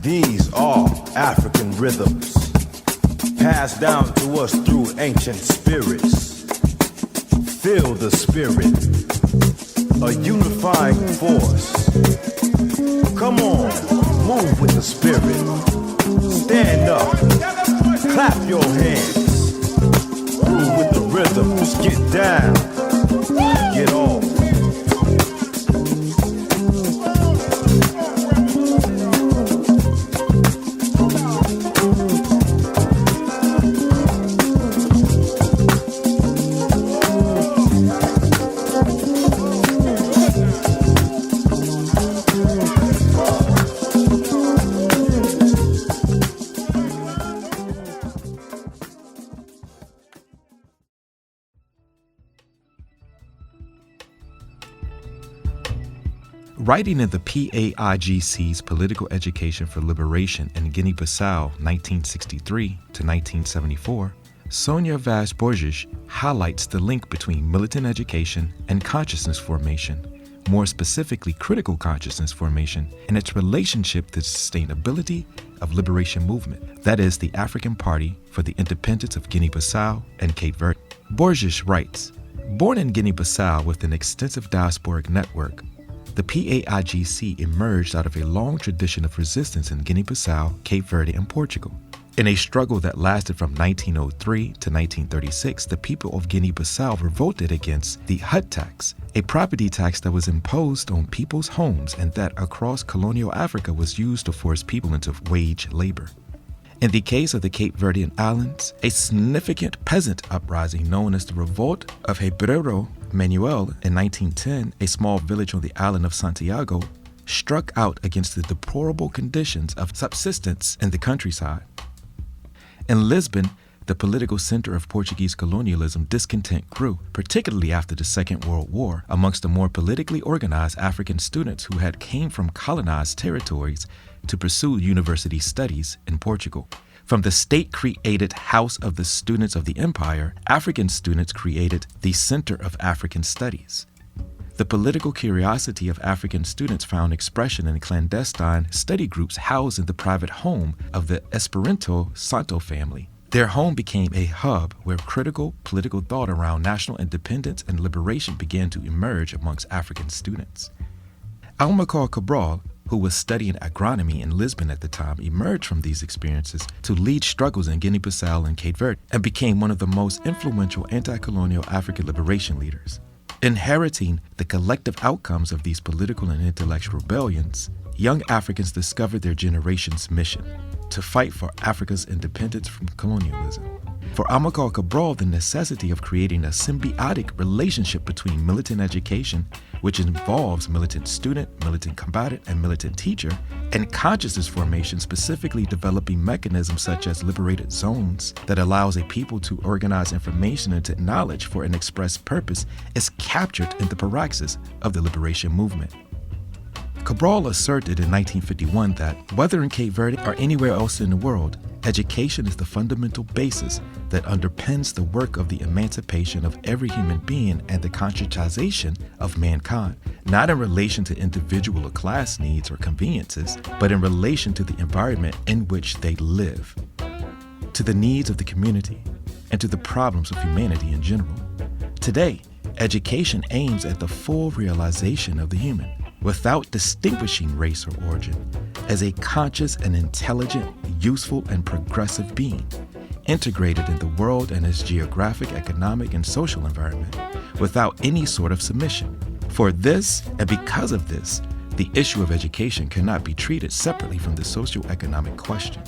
These are African rhythms, passed down to us through ancient spirits. Feel the spirit, a unifying force. Come on, move with the spirit. Stand up, clap your hands. Groove with the rhythms, get down, get off. Writing in the PAIGC's Political Education for Liberation in Guinea-Bissau 1963 to 1974, Sónia Vaz Borges highlights the link between militant education and consciousness formation, more specifically critical consciousness formation, and its relationship to the sustainability of liberation movement, that is, the African Party for the Independence of Guinea-Bissau and Cape Verde. Borges writes, born in Guinea-Bissau with an extensive diasporic network, the PAIGC emerged out of a long tradition of resistance in Guinea-Bissau, Cape Verde, and Portugal. In a struggle that lasted from 1903 to 1936, the people of Guinea-Bissau revolted against the hut tax, a property tax that was imposed on people's homes and that across colonial Africa was used to force people into wage labor. In the case of the Cape Verdean Islands, a significant peasant uprising known as the Revolt of Hebreiro Manuel in 1910, a small village on the island of Santiago, struck out against the deplorable conditions of subsistence in the countryside. In Lisbon, the political center of Portuguese colonialism, discontent grew, particularly after the Second World War, amongst the more politically organized African students who had came from colonized territories to pursue university studies in Portugal. From the state-created House of the Students of the Empire, African students created the Center of African Studies. The political curiosity of African students found expression in clandestine study groups housed in the private home of the Esperanto Santo family. Their home became a hub where critical political thought around national independence and liberation began to emerge amongst African students. Amilcar Cabral, who was studying agronomy in Lisbon at the time, emerged from these experiences to lead struggles in Guinea-Bissau and Cape Verde and became one of the most influential anti-colonial African liberation leaders. Inheriting the collective outcomes of these political and intellectual rebellions, young Africans discovered their generation's mission: to fight for Africa's independence from colonialism. For Amilcar Cabral, the necessity of creating a symbiotic relationship between militant education, which involves militant student, militant combatant, and militant teacher, and consciousness formation, specifically developing mechanisms such as liberated zones that allows a people to organize information into knowledge for an express purpose, is captured in the praxis of the liberation movement. Cabral asserted in 1951 that, whether in Cape Verde or anywhere else in the world, education is the fundamental basis that underpins the work of the emancipation of every human being and the conscientization of mankind, not in relation to individual or class needs or conveniences, but in relation to the environment in which they live, to the needs of the community, and to the problems of humanity in general. Today, education aims at the full realization of the human, without distinguishing race or origin, as a conscious and intelligent, useful and progressive being, integrated in the world and its geographic, economic, and social environment, without any sort of submission. For this, and because of this, the issue of education cannot be treated separately from the socioeconomic question.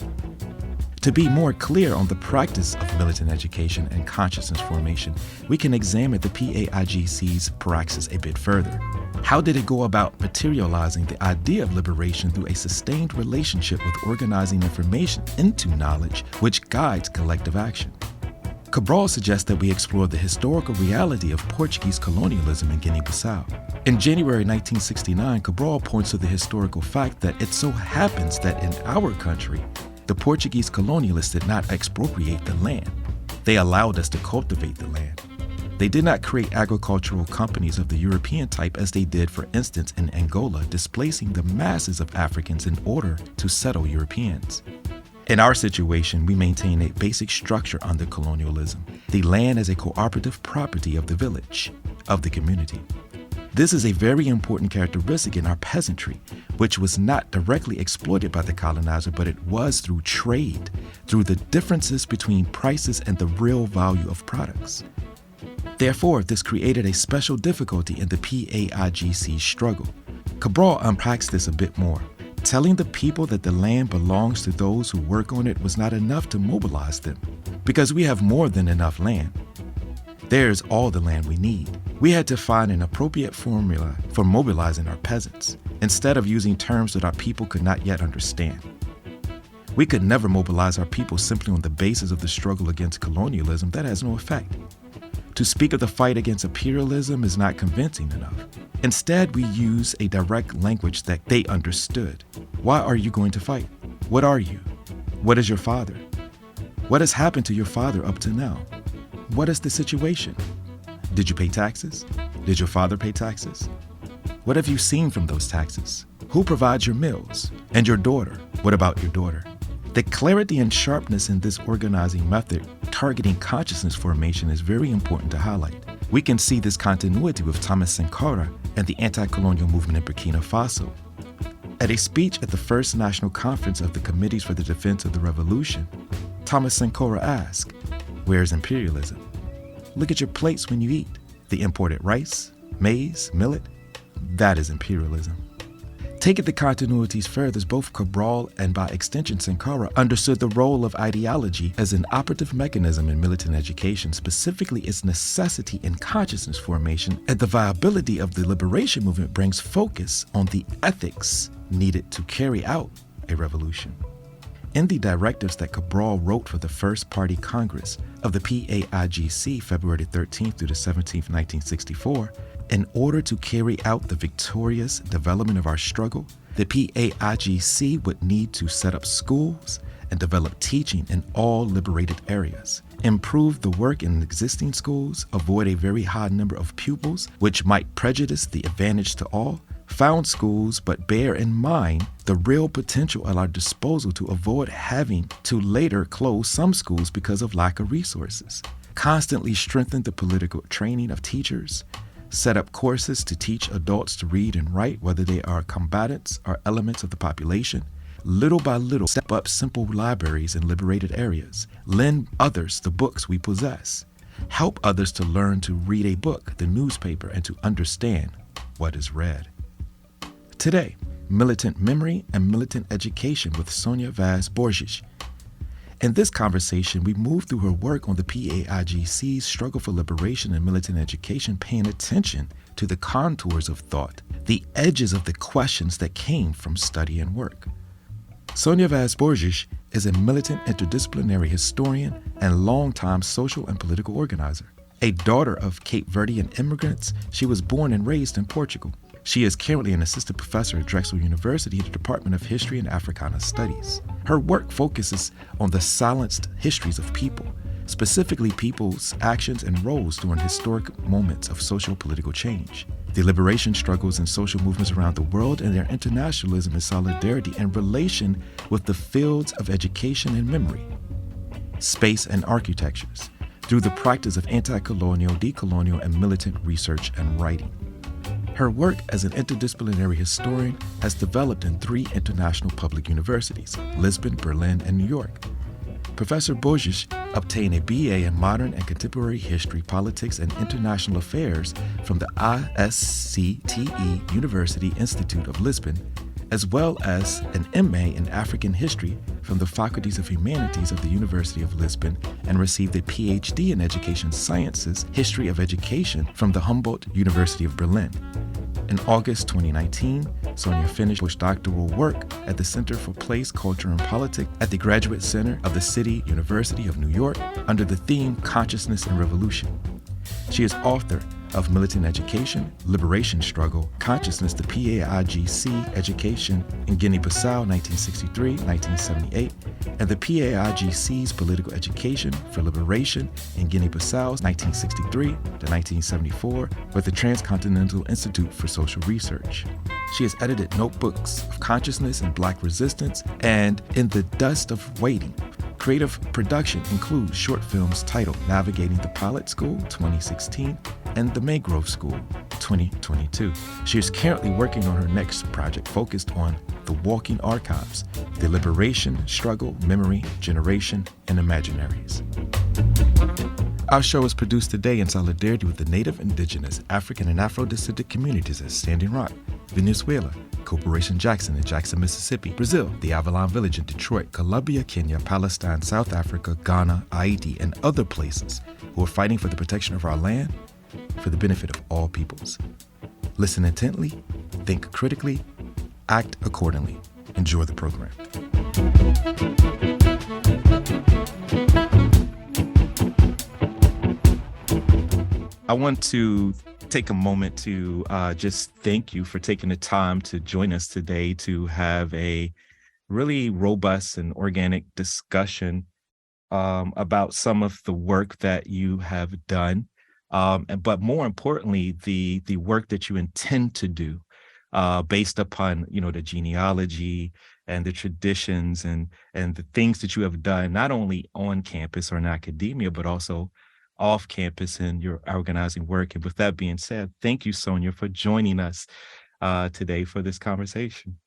To be more clear on the practice of militant education and consciousness formation, we can examine the PAIGC's praxis a bit further. How did it go about materializing the idea of liberation through a sustained relationship with organizing information into knowledge which guides collective action? Cabral suggests that we explore the historical reality of Portuguese colonialism in Guinea-Bissau. In January 1969, Cabral points to the historical fact that it so happens that in our country, the Portuguese colonialists did not expropriate the land. They allowed us to cultivate the land. They did not create agricultural companies of the European type as they did, for instance, in Angola, displacing the masses of Africans in order to settle Europeans. In our situation, we maintain a basic structure under colonialism, the land as a cooperative property of the village, of the community. This is a very important characteristic in our peasantry, which was not directly exploited by the colonizer, but it was through trade, through the differences between prices and the real value of products. Therefore, this created a special difficulty in the PAIGC struggle. Cabral unpacks this a bit more, telling the people that the land belongs to those who work on it was not enough to mobilize them, because we have more than enough land. There's all the land we need. We had to find an appropriate formula for mobilizing our peasants, instead of using terms that our people could not yet understand. We could never mobilize our people simply on the basis of the struggle against colonialism. That has no effect. To speak of the fight against imperialism is not convincing enough. Instead, we use a direct language that they understood. Why are you going to fight? What are you? What is your father? What has happened to your father up to now? What is the situation? Did you pay taxes? Did your father pay taxes? What have you seen from those taxes? Who provides your meals? And your daughter? What about your daughter? The clarity and sharpness in this organizing method targeting consciousness formation is very important to highlight. We can see this continuity with Thomas Sankara and the anti-colonial movement in Burkina Faso. At a speech at the first National Conference of the Committees for the Defense of the Revolution, Thomas Sankara asked, "Where's imperialism? Look at your plates when you eat. The imported rice, maize, millet, that is imperialism." Taking the continuities further, both Cabral and by extension Sankara understood the role of ideology as an operative mechanism in militant education, specifically its necessity in consciousness formation, and the viability of the liberation movement brings focus on the ethics needed to carry out a revolution. In the directives that Cabral wrote for the First Party Congress of the PAIGC, February 13th through the 17th, 1964, in order to carry out the victorious development of our struggle, the PAIGC would need to set up schools and develop teaching in all liberated areas, improve the work in existing schools, avoid a very high number of pupils, which might prejudice the advantage to all, found schools, but bear in mind the real potential at our disposal to avoid having to later close some schools because of lack of resources, constantly strengthen the political training of teachers, set up courses to teach adults to read and write, whether they are combatants or elements of the population. Little by little, step up simple libraries in liberated areas. Lend others the books we possess. Help others to learn to read a book, the newspaper, and to understand what is read. Today, militant memory and militant education with Sónia Vaz Borges. In this conversation, we move through her work on the PAIGC's struggle for liberation and militant education, paying attention to the contours of thought, the edges of the questions that came from study and work. Sónia Vaz Borges is a militant interdisciplinary historian and longtime social and political organizer. A daughter of Cape Verdean immigrants, she was born and raised in Portugal. She is currently an assistant professor at Drexel University in the Department of History and Africana Studies. Her work focuses on the silenced histories of people, specifically people's actions and roles during historic moments of socio-political change, the liberation struggles and social movements around the world, and their internationalism and solidarity in relation with the fields of education and memory, space and architectures, through the practice of anti-colonial, decolonial, and militant research and writing. Her work as an interdisciplinary historian has developed in 3 international public universities, Lisbon, Berlin, and New York. Professor Borges obtained a BA in Modern and Contemporary History, Politics, and International Affairs from the ISCTE University Institute of Lisbon, as well as an MA in African History from the Faculties of Humanities of the University of Lisbon, and received a PhD in Education Sciences, History of Education from the Humboldt University of Berlin. In August 2019, Sónia finished postdoctoral work at the Center for Place, Culture, and Politics at the Graduate Center of the City University of New York under the theme Consciousness and Revolution. She is author of Militant Education, Liberation Struggle, Consciousness, the PAIGC Education in Guinea-Bissau, 1963-1978, and the PAIGC's Political Education for Liberation in Guinea-Bissau, 1963-1974, with the Transcontinental Institute for Social Research. She has edited Notebooks of Consciousness and Black Resistance and In the Dust of Waiting. Creative production includes short films titled Navigating the Pilot School, 2016, and The Mangrove School, 2022. She is currently working on her next project focused on the walking archives, the liberation, struggle, memory, generation, and imaginaries. Our show is produced today in solidarity with the Native, Indigenous, African, and Afro-descendant communities at Standing Rock, Venezuela, Corporation Jackson in Jackson, Mississippi, Brazil, the Avalon Village in Detroit, Colombia, Kenya, Palestine, South Africa, Ghana, Haiti, and other places who are fighting for the protection of our land for the benefit of all peoples. Listen intently, think critically, act accordingly. Enjoy the program. I want to take a moment to just thank you for taking the time to join us today to have a really robust and organic discussion about some of the work that you have done, but more importantly, the work that you intend to do based upon, the genealogy and the traditions and the things that you have done, not only on campus or in academia, but also off campus in your organizing work. And with that being said, thank you, Sónia, for joining us today for this conversation.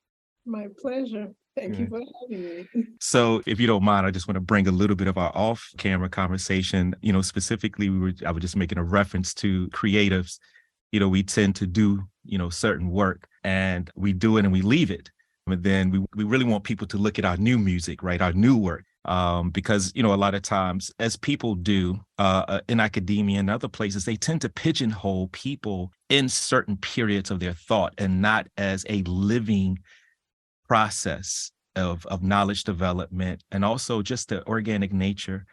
My pleasure. Thank you for having me. So if you don't mind, I just want to bring a little bit of our off-camera conversation. Specifically, I was just making a reference to creatives. We tend to do, certain work and we do it and we leave it. But then we really want people to look at our new music, right? Our new work. Because, a lot of times, as people do in academia and other places, they tend to pigeonhole people in certain periods of their thought and not as a living process of knowledge development, and also just the organic nature,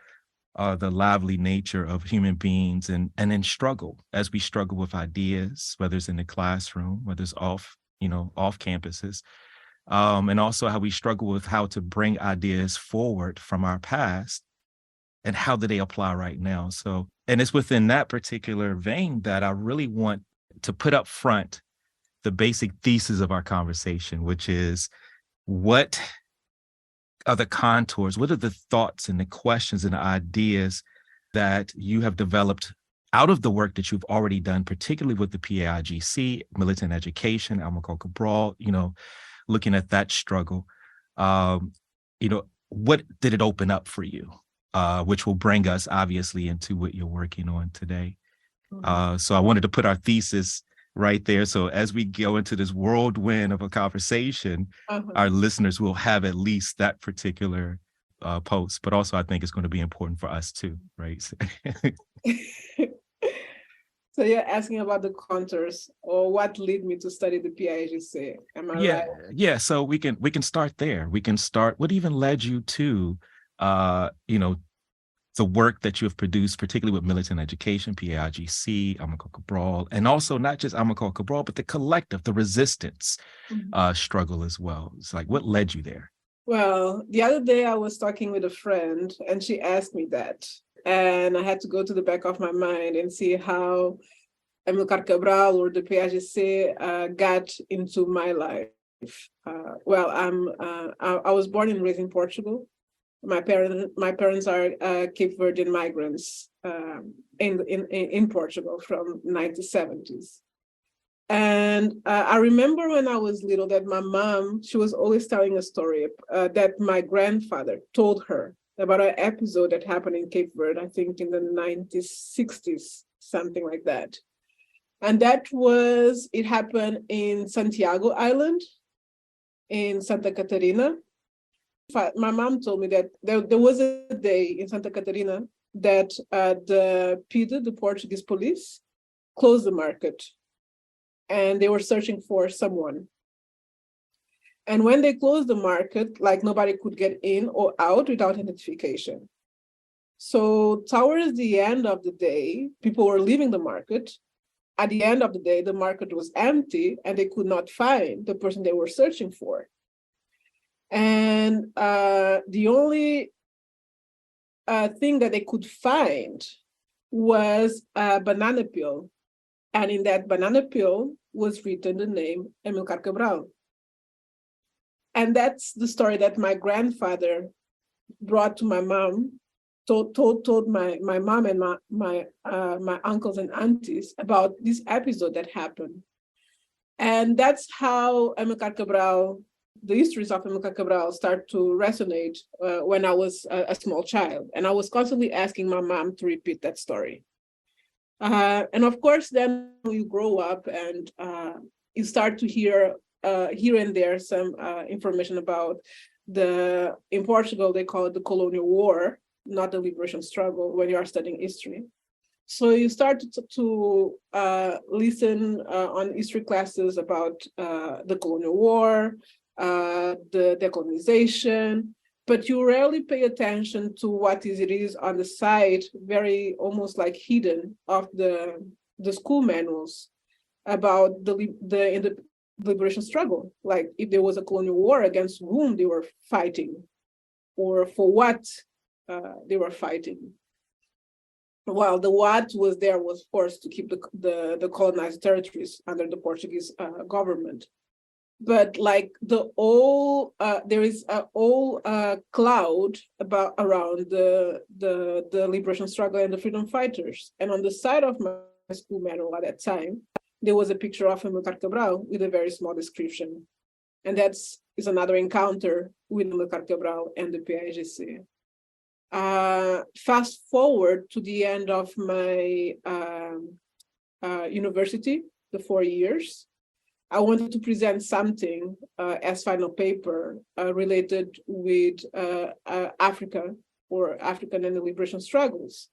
the lively nature of human beings and in struggle, as we struggle with ideas, whether it's in the classroom, whether it's off campuses. And also how we struggle with how to bring ideas forward from our past and how do they apply right now. So, and it's within that particular vein that I really want to put up front the basic thesis of our conversation, which is what are the contours, what are the thoughts and the questions and the ideas that you have developed out of the work that you've already done, particularly with the PAIGC, Militant Education, Amilcar Cabral, looking at that struggle, what did it open up for you, which will bring us obviously into what you're working on today. So I wanted to put our thesis right there. So as we go into this whirlwind of a conversation, our listeners will have at least that particular post, but also I think it's going to be important for us too, right? So you're asking about the contours or what led me to study the PAIGC. Am I right? Yeah. So we can start there. We can start. What even led you to, the work that you have produced, particularly with Militant Education, PAIGC, Amilcar Cabral, and also not just Amilcar Cabral, but the collective, the resistance struggle as well. It's like, what led you there? Well, the other day I was talking with a friend and she asked me that. And I had to go to the back of my mind and see how Amilcar Cabral or the PAIGC got into my life. I was born and raised in Portugal. My parents are Cape Verdean migrants in Portugal from 1970s. And I remember when I was little that my mom, she was always telling a story that my grandfather told her about an episode that happened in Cape Verde, I think in the 1960s, something like that. And it happened in Santiago Island, in Santa Catarina. My mom told me that there was a day in Santa Catarina that the PIDE, the Portuguese police, closed the market and they were searching for someone. And when they closed the market, like nobody could get in or out without identification. So towards the end of the day, people were leaving the market at the end of the day, the market was empty and they could not find the person they were searching for. And the only thing that they could find was a banana peel. And in that banana peel was written the name Amilcar Cabral. And that's the story that my grandfather brought to my mom, told my mom and my uncles and aunties about this episode that happened. And that's how Amilcar Cabral, the histories of Amilcar Cabral start to resonate when I was a small child. And I was constantly asking my mom to repeat that story. And of course, then you grow up and you start to hear here and there some information about in Portugal, they call it the colonial war, not the liberation struggle when you are studying history. So you start to listen on history classes about the colonial war, the decolonization, but you rarely pay attention to what it is on the side, very almost like hidden of the school manuals about the liberation struggle, like if there was a colonial war, against whom they were fighting or for what they were fighting. While the what was there was forced to keep the colonized territories under the Portuguese government. But like there is a whole cloud around the liberation struggle and the freedom fighters. And on the side of my school manual at that time, there was a picture of Amilcar Cabral with a very small description. And is another encounter with Amilcar Cabral and the PAIGC. Fast forward to the end of my university, the 4 years, I wanted to present something as final paper related with Africa or African and the liberation struggles.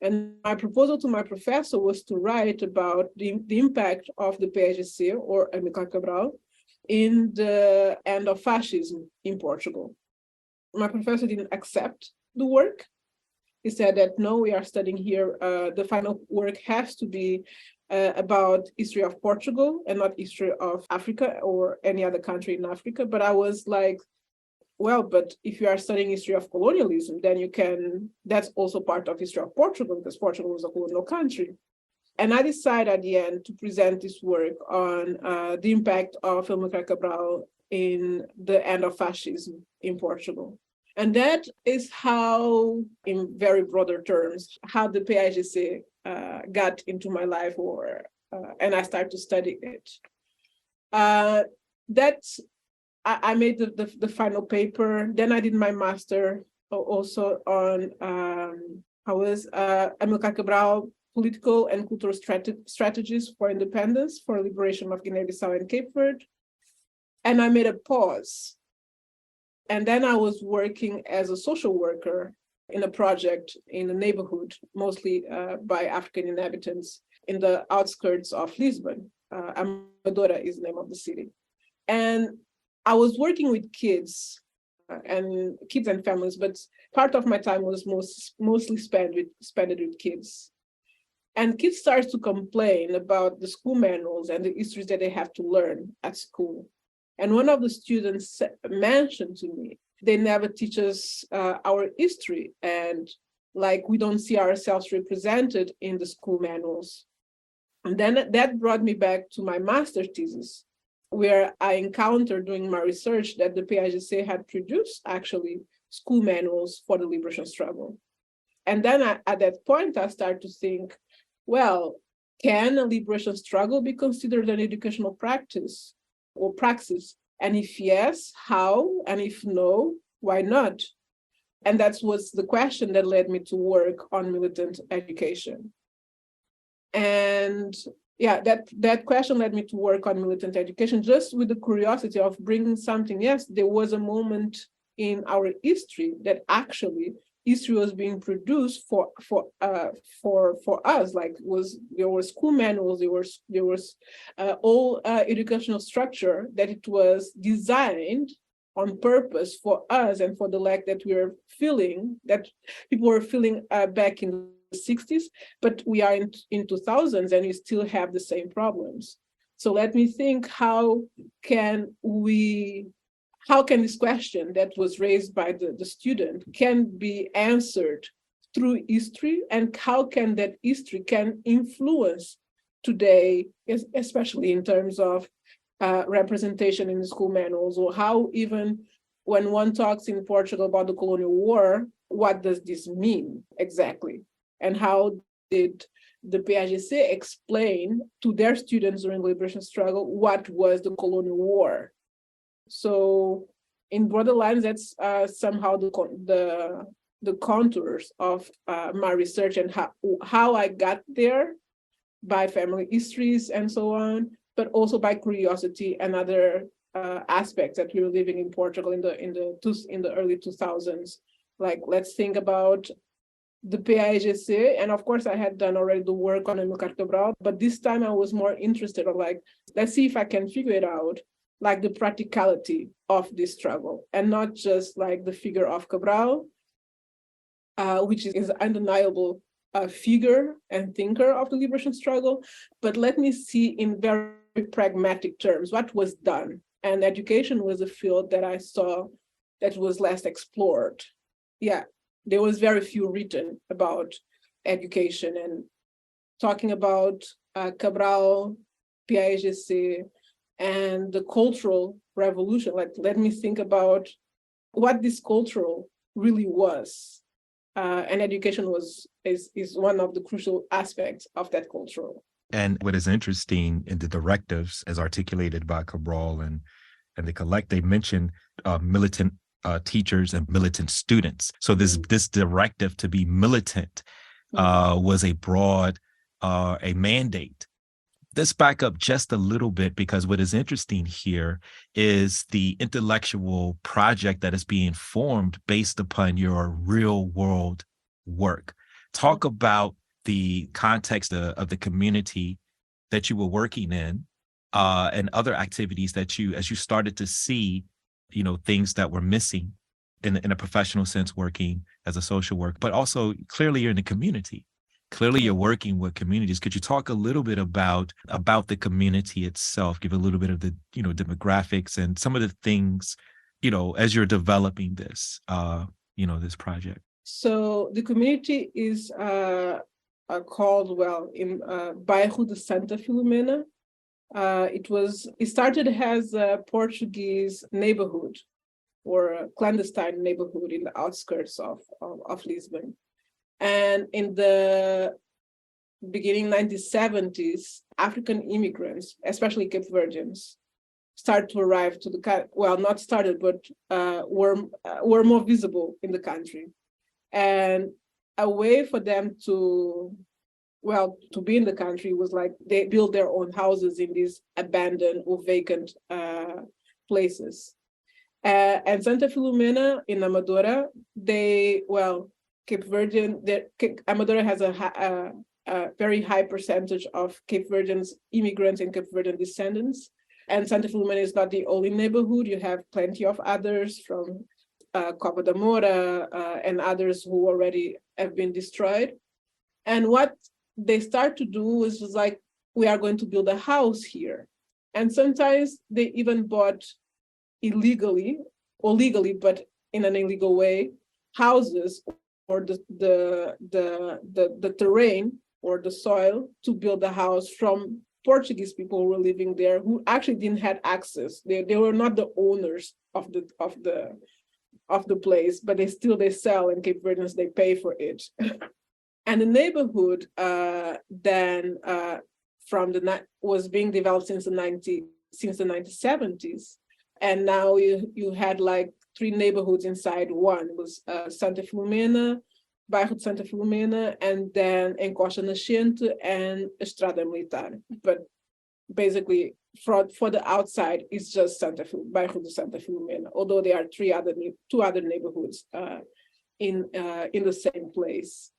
And my proposal to my professor was to write about the impact of the PAIGC or Amilcar Cabral in the end of fascism in Portugal. My professor didn't accept the work. He said that no, we are studying here. The final work has to be about history of Portugal and not history of Africa or any other country in Africa. But I was like, well, but if you are studying history of colonialism, then that's also part of history of Portugal, because Portugal was a colonial country. And I decided at the end to present this work on the impact of Amilcar Cabral in the end of fascism in Portugal. And that is how, in very broader terms, how the PAIGC got into my life, and I started to study it. I made the final paper. Then I did my master also on Amilcar Cabral, political and cultural strategies for independence, for liberation of Guinea-Bissau and Cape Verde. And I made a pause. And then I was working as a social worker in a project in a neighborhood, mostly by African inhabitants in the outskirts of Lisbon. Amadora is the name of the city. And I was working with kids and families, but part of my time was mostly spent with kids. And kids start to complain about the school manuals and the histories that they have to learn at school. And one of the students mentioned to me, they never teach us our history, and like we don't see ourselves represented in the school manuals. And then that brought me back to my master's thesis, where I encountered during my research that the PAIGC had produced actually school manuals for the liberation struggle. And then at that point, I started to think, well, can a liberation struggle be considered an educational practice or praxis? And if yes, how? And if no, why not? And that was the question that led me to work on militant education. And yeah, that question led me to work on militant education, just with the curiosity of bringing something. Yes, there was a moment in our history that actually history was being produced for us. Like there were school manuals, there was all educational structure that it was designed on purpose for us and for the lack that we were feeling, that people were feeling back in 60s, but we are in 2000s and we still have the same problems. So let me think, how can this question that was raised by the student can be answered through history, and how can that history can influence today, especially in terms of representation in the school manuals, or how even when one talks in Portugal about the colonial war, what does this mean exactly? And how did the PAIGC explain to their students during the liberation struggle what was the colonial war? So in broader lines, that's somehow the contours of my research, and how I got there by family histories and so on, but also by curiosity and other aspects that we were living in Portugal in the early 2000s. Like, let's think about the PAIGC, and of course I had done already the work on Amilcar Cabral, but this time I was more interested in, like, let's see if I can figure it out, like the practicality of this struggle, and not just like the figure of Cabral, which is undeniable figure and thinker of the liberation struggle, but let me see in very pragmatic terms what was done. And education was a field that I saw that was less explored. Yeah, there was very few written about education, and talking about Cabral, PAIGC, and the cultural revolution. Like, let me think about what this cultural really was. And education is one of the crucial aspects of that cultural. And what is interesting in the directives as articulated by Cabral and the collect, they mentioned militant teachers and militant students. So this directive to be militant was a broad, a mandate. Let's back up just a little bit, because what is interesting here is the intellectual project that is being formed based upon your real world work. Talk about the context of the community that you were working in, and other activities that as you started to see, things that were missing in a professional sense, working as a social worker, but also clearly you're in the community. Clearly you're working with communities. Could you talk a little bit about the community itself, give a little bit of the, demographics and some of the things, as you're developing this, this project? So the community is called, in Bairro de Santa Filomena. It started as a Portuguese neighborhood, or a clandestine neighborhood in the outskirts of Lisbon. And in the beginning 1970s, African immigrants, especially Cape Verdeans, started to arrive to the country. Well, not started, but were more visible in the country. And a way for them to be in the country was like they built their own houses in these abandoned or vacant places. And Santa Filomena in Amadora, Cape Verdean, Amadora has a very high percentage of Cape Verdeans immigrants and Cape Verdean descendants. And Santa Filomena is not the only neighborhood. You have plenty of others from Copa da Moura and others who already have been destroyed. And what they start to do is like, we are going to build a house here. And sometimes they even bought illegally or legally, but in an illegal way, houses or the terrain or the soil to build a house from Portuguese people who were living there, who actually didn't have access. They were not the owners of the place, but they sell, and Cape Verdeans, they pay for it. And the neighborhood then was being developed since the 1970s, and now you had like 3 neighborhoods inside one. It was Santa Filomena, Bairro de Santa Filomena, and then Encosta Nascente and Estrada Militar. But basically, for the outside, it's just Bairro de Santa Filomena, although there are 2 other neighborhoods in the same place.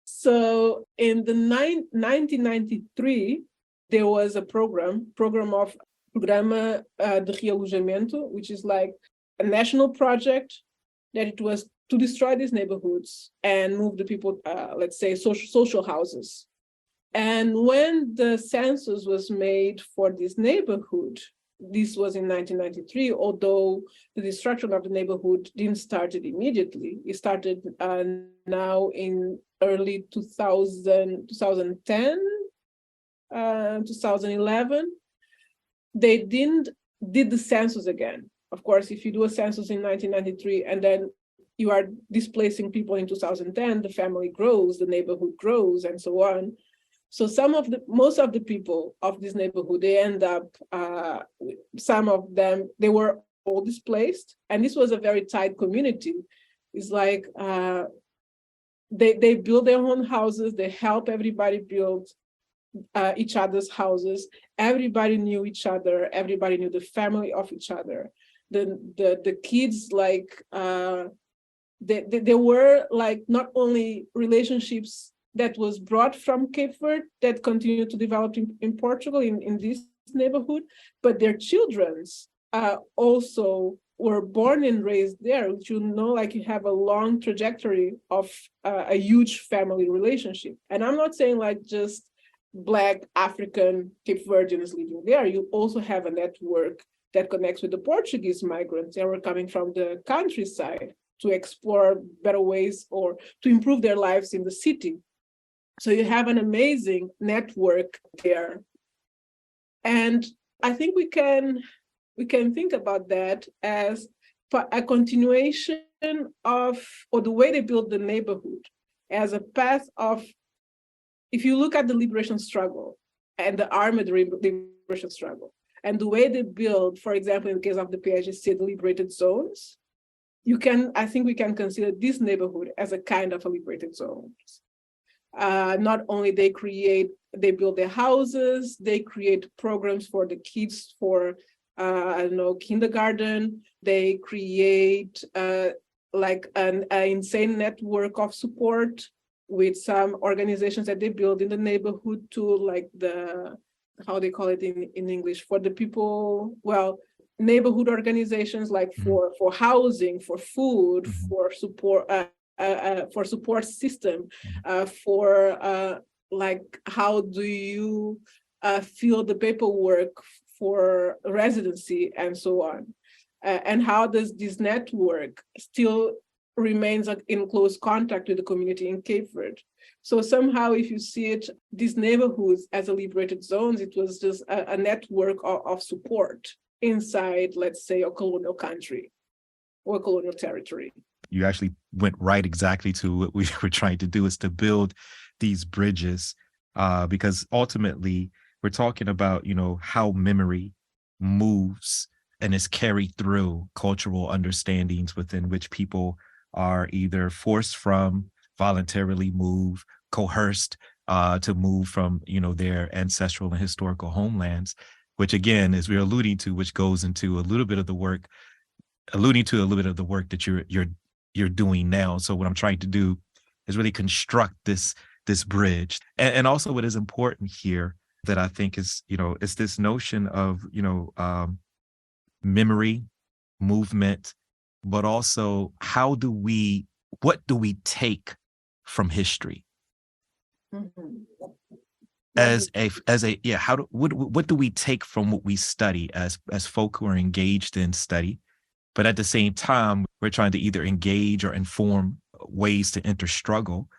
So in the 1993, there was a Programa de Realojamento, which is like a national project that it was to destroy these neighborhoods and move the people, let's say, social houses. And when the census was made for this neighborhood, this was in 1993, although the destruction of the neighborhood didn't start immediately. It started now in early 2010, 2011. They did the census again. Of course, if you do a census in 1993 and then you are displacing people in 2010, the family grows, the neighborhood grows, and so on. So most of the people of this neighborhood, they end up, some of them, they were all displaced. And this was a very tight community. It's like they build their own houses, they help everybody build each other's houses. Everybody knew each other, everybody knew the family of each other. The kids, like, there were like not only relationships that was brought from Cape Verde that continued to develop in Portugal, in this neighborhood, but their children's also were born and raised there, which, like you have a long trajectory of a huge family relationship. And I'm not saying like just Black African Cape Verdeans living there. You also have a network that connects with the Portuguese migrants that were coming from the countryside to explore better ways or to improve their lives in the city. So you have an amazing network there. And I think we can think about that as a continuation of, or the way they built the neighborhood as a path of, if you look at the liberation struggle and the armed liberation struggle, and the way they build, for example, in the case of the PAIGC, the liberated zones, I think we can consider this neighborhood as a kind of a liberated zone. Not only they build their houses, they create programs for the kids for, kindergarten. They create like an insane network of support with some organizations that they build in the neighborhood to, like how they call it in English, for the people, neighborhood organizations, like for housing, for food, for support system, like how do you fill the paperwork for residency and so on, and how does this network still remains in close contact with the community in Cape Verde. So somehow, if you see it, these neighborhoods as a liberated zones, it was just a network of support inside, let's say, a colonial country or a colonial territory. You actually went right exactly to what we were trying to do, is to build these bridges, because ultimately we're talking about, how memory moves and is carried through cultural understandings within which people are either forced from, voluntarily move, coerced to move from, their ancestral and historical homelands, which again, as we're alluding to, which goes into a little bit of the work, that you're doing now. So what I'm trying to do is really construct this bridge. And also what is important here that I think is, is this notion of, memory, movement, but also what do we take from history? What do we take from what we study as folk who are engaged in study? But at the same time, we're trying to either engage or inform ways to enter struggle.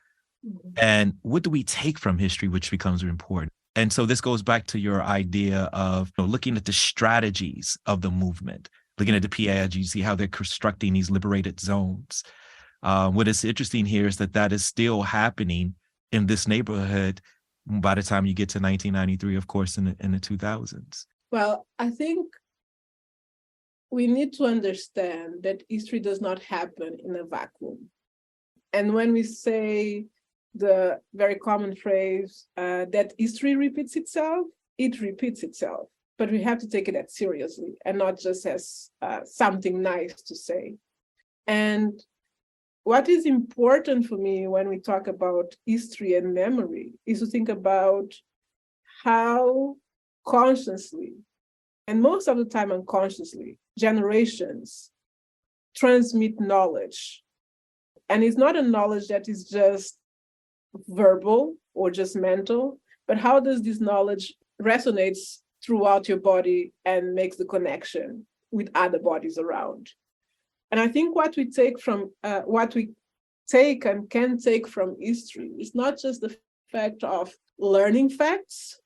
And what do we take from history, which becomes important? And so this goes back to your idea of looking at the strategies of the movement, looking at the PAIGC, how they're constructing these liberated zones. What is interesting here is that is still happening in this neighborhood by the time you get to 1993, of course, in the 2000s. Well, I think we need to understand that history does not happen in a vacuum. And when we say the very common phrase that history repeats itself, it repeats itself. But we have to take it that seriously and not just as something nice to say. And what is important for me when we talk about history and memory is to think about how consciously, and most of the time unconsciously, generations transmit knowledge And it's not a knowledge that is just verbal or just mental, but how does this knowledge resonates throughout your body and makes the connection with other bodies around. And I think what we take and can take from history is not just the fact of learning facts,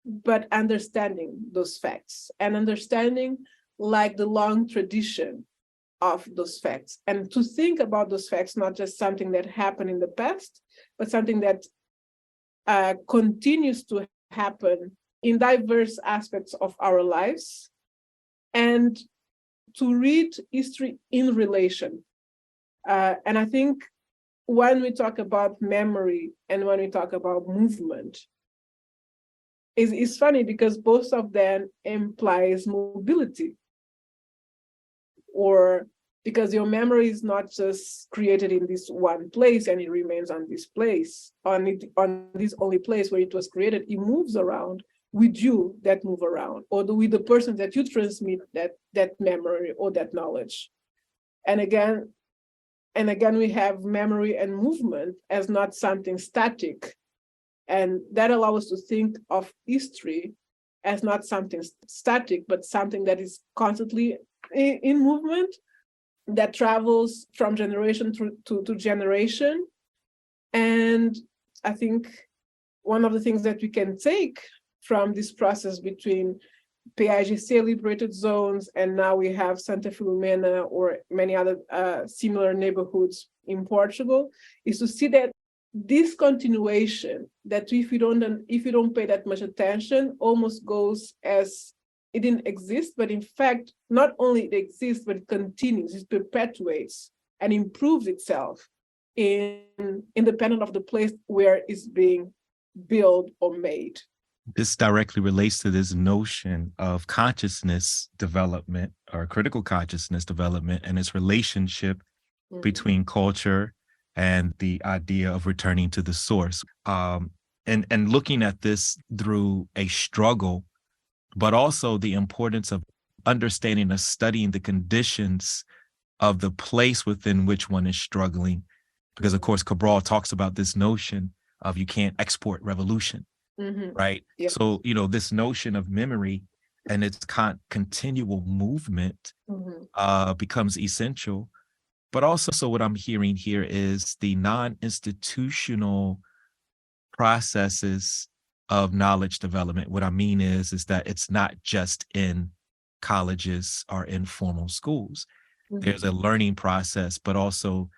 but understanding those facts and understanding like the long tradition of those facts, and to think about those facts, not just something that happened in the past, but something that continues to happen in diverse aspects of our lives, and to read history in relation. And I think when we talk about memory and when we talk about movement, it's funny because both of them implies mobility, or because your memory is not just created in this one place and it remains on this place, on this only place where it was created, it moves around with you that move around, or with the person that you transmit that memory or that knowledge. And again, we have memory and movement as not something static. And that allows us to think of history as not something static, but something that is constantly in movement, that travels from generation to generation. And I think one of the things that we can take from this process between PAIGC liberated zones, and now we have Santa Filomena or many other similar neighborhoods in Portugal, is to see that this continuation, that if you don't pay that much attention, almost goes as it didn't exist, but in fact, not only it exists, but it continues, it perpetuates and improves itself independent of the place where it's being built or made. This directly relates to this notion of consciousness development or critical consciousness development and its relationship between culture and the idea of returning to the source. And looking at this through a struggle, but also the importance of understanding and studying the conditions of the place within which one is struggling. Because of course, Cabral talks about this notion of you can't export revolution. Right. Yep. So, this notion of memory and its continual movement becomes essential. But also what I'm hearing here is the non-institutional processes of knowledge development. What I mean is that it's not just in colleges or in formal schools. There's a learning process, but also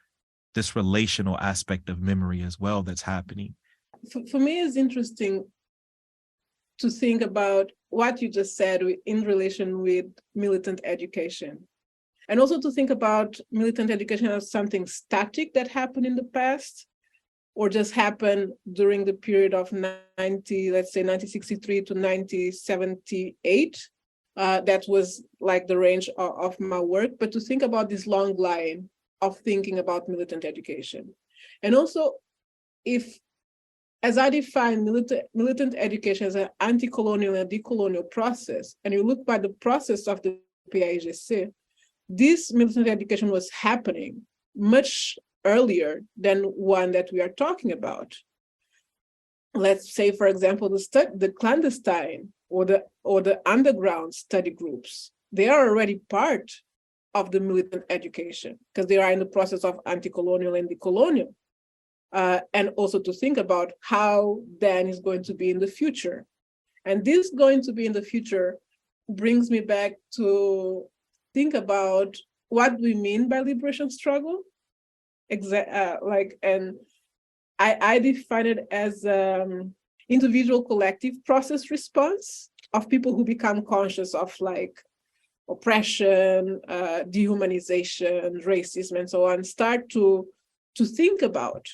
this relational aspect of memory as well that's happening. For me, it's interesting to think about what you just said in relation with militant education. And also to think about militant education as something static that happened in the past, or just happened during the period of 1963 to 1978. That was like the range of my work, but to think about this long line of thinking about militant education. And also, as I define militant education as an anti-colonial and decolonial process, and you look by the process of the PAIGC, this militant education was happening much earlier than one that we are talking about. Let's say, for example, the clandestine or the underground study groups, they are already part of the militant education because they are in the process of anti-colonial and decolonial. And also to think about how then is going to be in the future. And this going to be in the future brings me back to think about what we mean by liberation struggle. And I define it as individual collective process response of people who become conscious of like oppression, dehumanization, racism, and so on, start to think about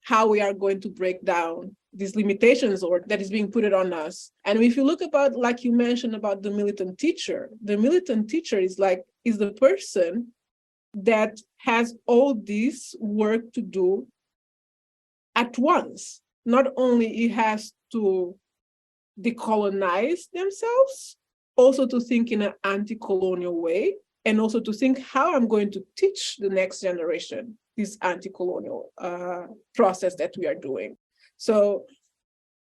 how we are going to break down these limitations or that is being put on us. And if you look about, like you mentioned about the militant teacher is the person that has all this work to do at once. Not only it has to decolonize themselves, also to think in an anti-colonial way, and also to think how I'm going to teach the next generation this anti-colonial process that we are doing. So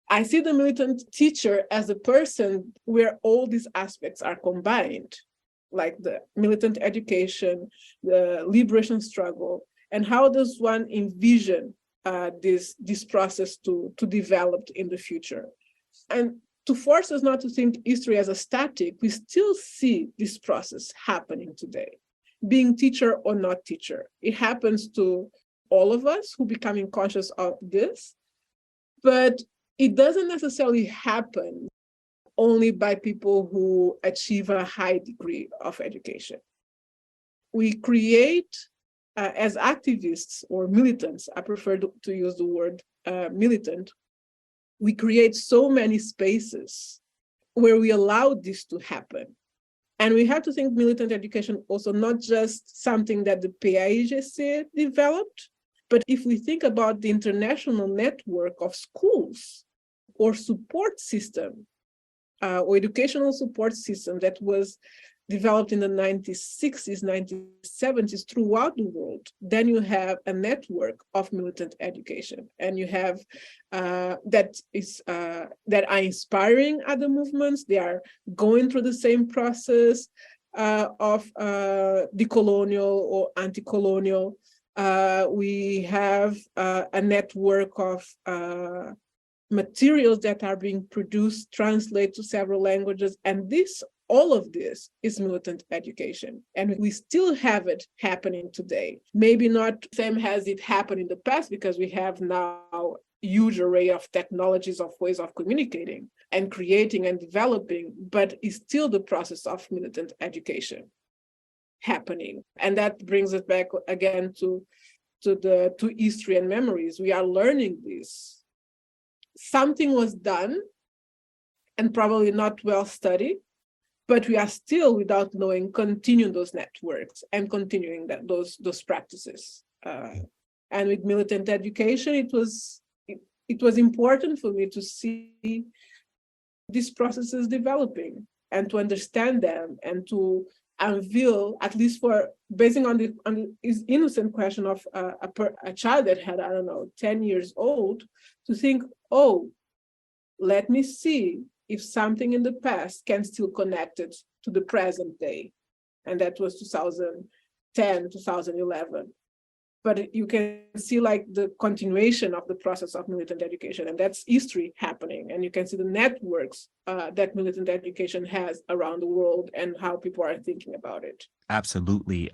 I see the militant teacher as a person where all these aspects are combined, like the militant education, the liberation struggle, and how does one envision this process to develop in the future. And to force us not to think history as a static, we still see this process happening today, being teacher or not teacher. It happens to all of us who becoming conscious of this, but it doesn't necessarily happen only by people who achieve a high degree of education. We create, as activists or militants, I prefer to use the word militant, we create so many spaces where we allow this to happen. And we have to think militant education also not just something that the PAIGC developed, but if we think about the international network of schools or support system, or educational support system that was developed in the 1960s, 1970s throughout the world, then you have a network of militant education, and you have that are inspiring other movements. They are going through the same process of decolonial or anti-colonial. We have a network of materials that are being produced, translated to several languages, and all of this is militant education. And we still have it happening today. Maybe not the same as it happened in the past, because we have now a huge array of technologies, of ways of communicating and creating and developing, but it's still the process of militant education happening. And that brings us back again to history and memories. We are learning this. Something was done and probably not well studied, but we are still, without knowing, continuing those networks and continuing those practices. And with militant education, it was important for me to see these processes developing and to understand them and to unveil, at least basing on this innocent question of a child that had, 10 years old, to think, oh, let me see if something in the past can still connect it to the present day. And that was 2010, 2011. But you can see like the continuation of the process of militant education, and that's history happening. And you can see the networks that militant education has around the world and how people are thinking about it. Absolutely.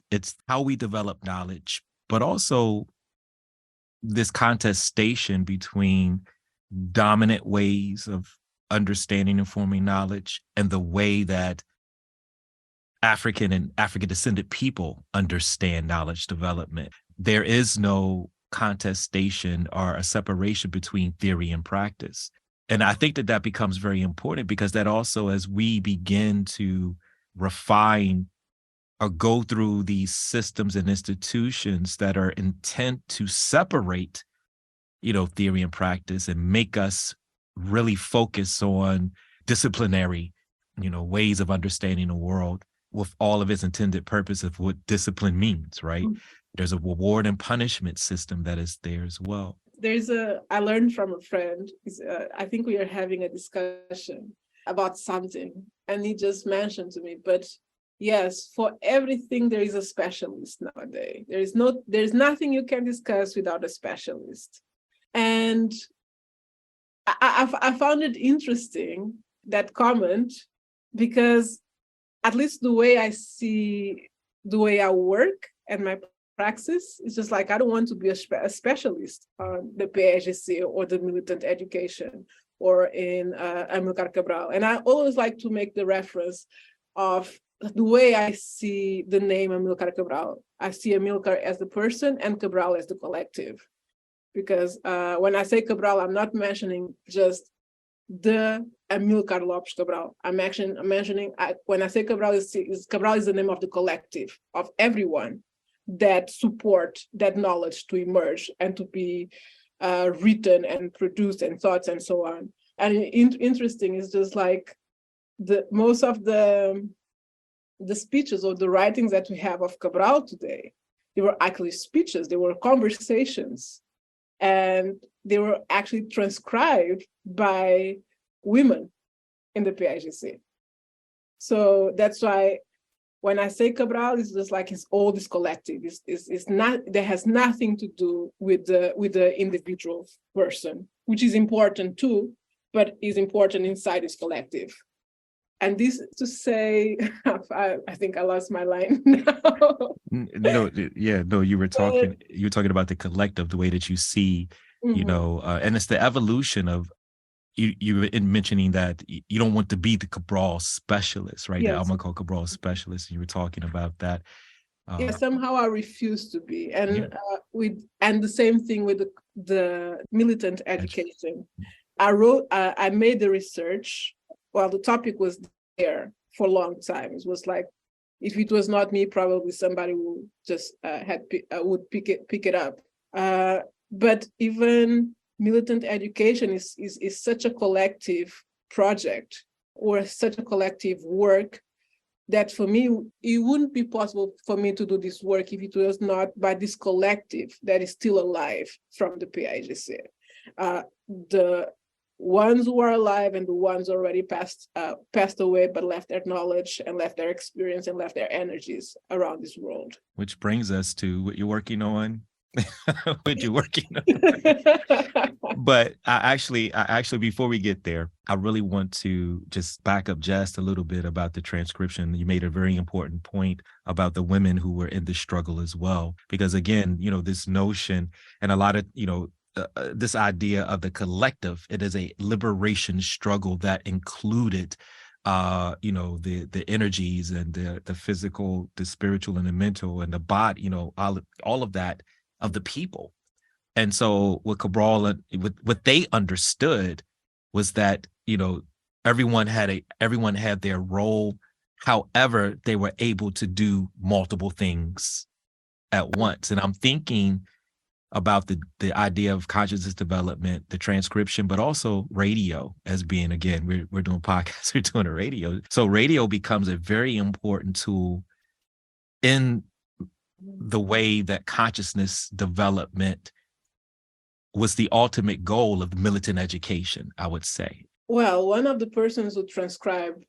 It's how we develop knowledge, but also this contestation between dominant ways of understanding and forming knowledge and the way that African and African descended people understand knowledge development. There is no contestation or a separation between theory and practice. And I think that becomes very important, because that also, as we begin to refine or go through these systems and institutions that are intent to separate, theory and practice and make us really focus on disciplinary, ways of understanding the world with all of its intended purpose of what discipline means, right? Mm-hmm. There's a reward and punishment system that is there as well. I learned from a friend, I think we are having a discussion about something, and he just mentioned to me, but yes, for everything there is a specialist nowadays. There's nothing you can discuss without a specialist. And I found it interesting, that comment, because at least the way I work and my praxis is just like, I don't want to be a specialist on the PAIGC or the militant education or in Amilcar Cabral. And I always like to make the reference of the way I see the name Amilcar Cabral. I see Amilcar as the person and Cabral as the collective. Because when I say Cabral, I'm not mentioning just the Amilcar Lopes Cabral. I'm mentioning, when I say Cabral, Cabral is the name of the collective, of everyone that support that knowledge to emerge and to be written and produced and thoughts and so on. And interesting is just like most of the speeches or the writings that we have of Cabral today, They were actually speeches, they were conversations, and they were actually transcribed by women in the PAIGC. So that's why when I say Cabral, it's just like it's all this collective. It's not, that has nothing to do with the individual person, which is important too, but is important inside this collective. And this to say, I think I lost my line now. No, yeah, no, you were talking about the collective, the way that you see, you know, and it's the evolution of you were mentioning that you don't want to be the Cabral specialist, right? Yes. The Alma Cabral specialist. You were talking about that. Yeah, somehow I refuse to be, and Yeah. and the same thing with the militant education. I made the research. Well, the topic was there for a long time. It was like, if it was not me, probably somebody would just would pick it up. But even militant education is such a collective project or such a collective work that for me, it wouldn't be possible for me to do this work if it was not by this collective that is still alive from the PAIGC. The ones who are alive and the ones already passed away, but left their knowledge and left their experience and left their energies around this world. Which brings us to what you're working on. What you're working on. But I actually, before we get there, I really want to just back up just a little bit about the transcription. You made a very important point about the women who were in the struggle as well, because again, you know, this notion and a lot of, you know, this idea of the collective, it is a liberation struggle that included you know, the energies and the physical, the spiritual and the mental and the body, you know, all of that of the people. And so what Cabral, what they understood was that, you know, everyone had their role. However, they were able to do multiple things at once. And I'm thinking about the idea of consciousness development, the transcription, but also radio as being, again, we're doing podcasts, we're doing a radio. So radio becomes a very important tool in the way that consciousness development was the ultimate goal of militant education, I would say. Well, one of the persons who transcribed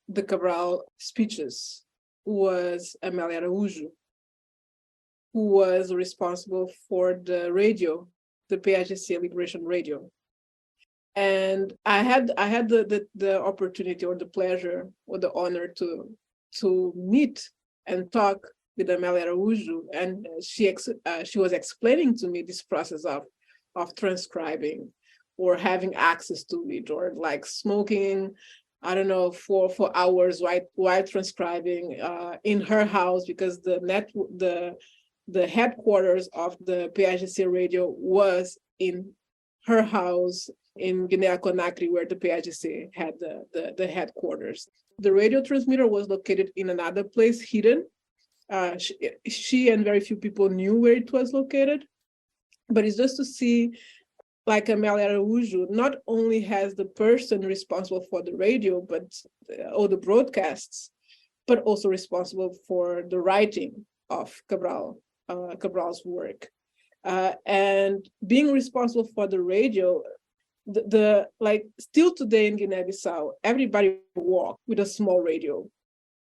the Cabral speeches was Amélia Araújo, who was responsible for the radio, the PAIGC Liberation Radio. And I had the opportunity or the pleasure or the honor to meet and talk with Amélia Araújo, and she was explaining to me this process of transcribing or having access to it, or like smoking, I don't know, for hours while transcribing in her house, because the headquarters of the PAIGC radio was in her house in Guinea-Conakry, where the PAIGC had the headquarters. The radio transmitter was located in another place, hidden. She and very few people knew where it was located. But it's just to see, like Amélia Araújo not only has the person responsible for the radio, but or the broadcasts, but also responsible for the writing of Cabral's work. And being responsible for the radio, the like still today in Guinea-Bissau, everybody walks with a small radio.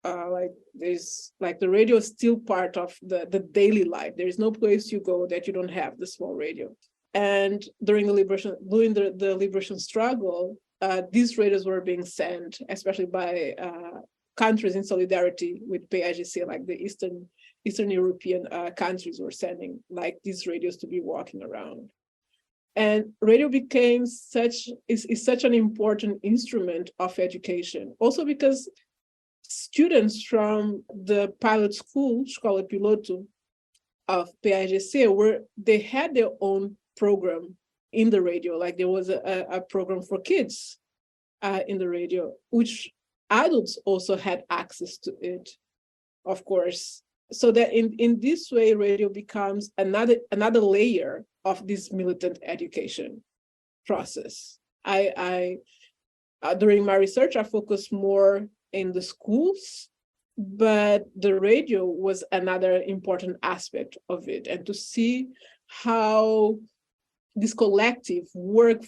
Like there's like the radio is still part of the daily life. There is no place you go that you don't have the small radio. And during the liberation struggle, these radios were being sent, especially by countries in solidarity with PAIGC, like the Eastern European countries were sending like these radios to be walking around. And radio became such an important instrument of education, also because students from the pilot school, Escola Piloto of PAIGC, they had their own program in the radio. Like there was a program for kids in the radio, which adults also had access to it, of course. So that in this way, radio becomes another layer of this militant education process. I during my research, I focused more in the schools, But the radio was another important aspect of it, and to see how this collective work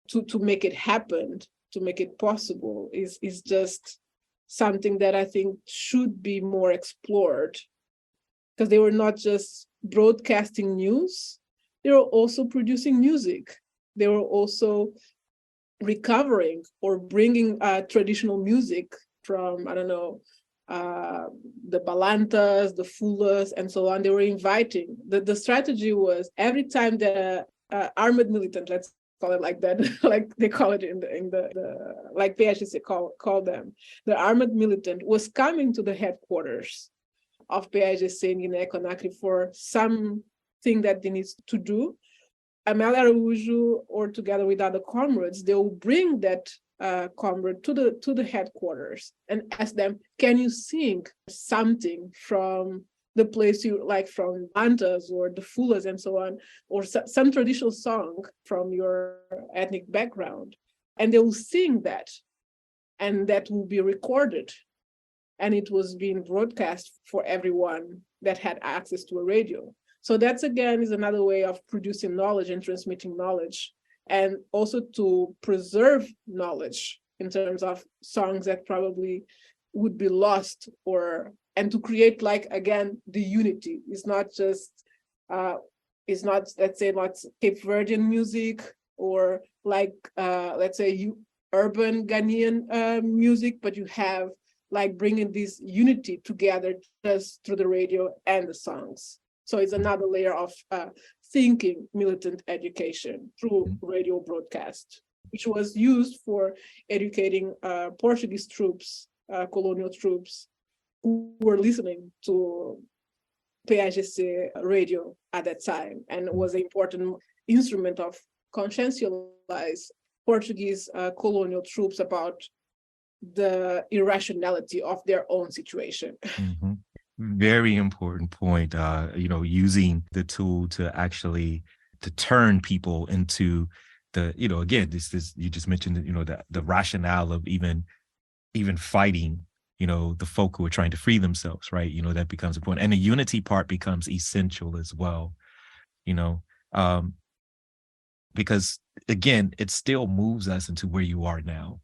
to make it happen, to make it possible, is just something that I think should be more explored, because they were not just broadcasting news, they were also producing music. They were also recovering or bringing traditional music from, I don't know, the Balantas, the Fulas, and so on. They were inviting. The strategy was every time the armed militant, let's call it like that, like they call it in the like PAIGC call them, the armed militant was coming to the headquarters of PAIGC in Guinea-Conakry for something that they need to do. Amel Araújo, or together with other comrades, they will bring that comrade to the headquarters and ask them, can you sing something from the place you like, from Antas or the Fulas and so on, or some traditional song from your ethnic background? And they will sing that, and that will be recorded. And it was being broadcast for everyone that had access to a radio. So that's, again, is another way of producing knowledge and transmitting knowledge, and also to preserve knowledge in terms of songs that probably would be lost, and to create, like, again, the unity. It's not just, it's not, let's say, not Cape Verdean music or like, let's say, urban Ghanaian music, but you have like bringing this unity together just through the radio and the songs. So it's another layer of thinking militant education through radio broadcast, which was used for educating Portuguese troops, colonial troops, who were listening to PAIGC radio at that time, and was an important instrument of conscientialize Portuguese colonial troops about the irrationality of their own situation. Mm-hmm. Very important point, using the tool to actually to turn people into the, again, this you just mentioned, the rationale of even fighting, the folk who are trying to free themselves, right? That becomes important. And the unity part becomes essential as well, because again, it still moves us into where you are now,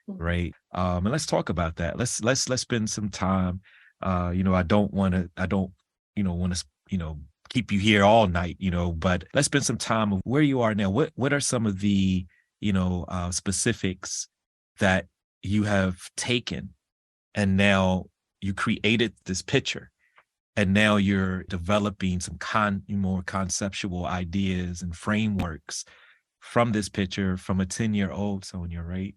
right? And let's talk about that. Let's spend some time. I don't want to keep you here all night, but let's spend some time of where you are now. What are some of the, specifics that you have taken, and now you created this picture, and now you're developing some more conceptual ideas and frameworks from this picture, from a 10-year-old Sónia, right?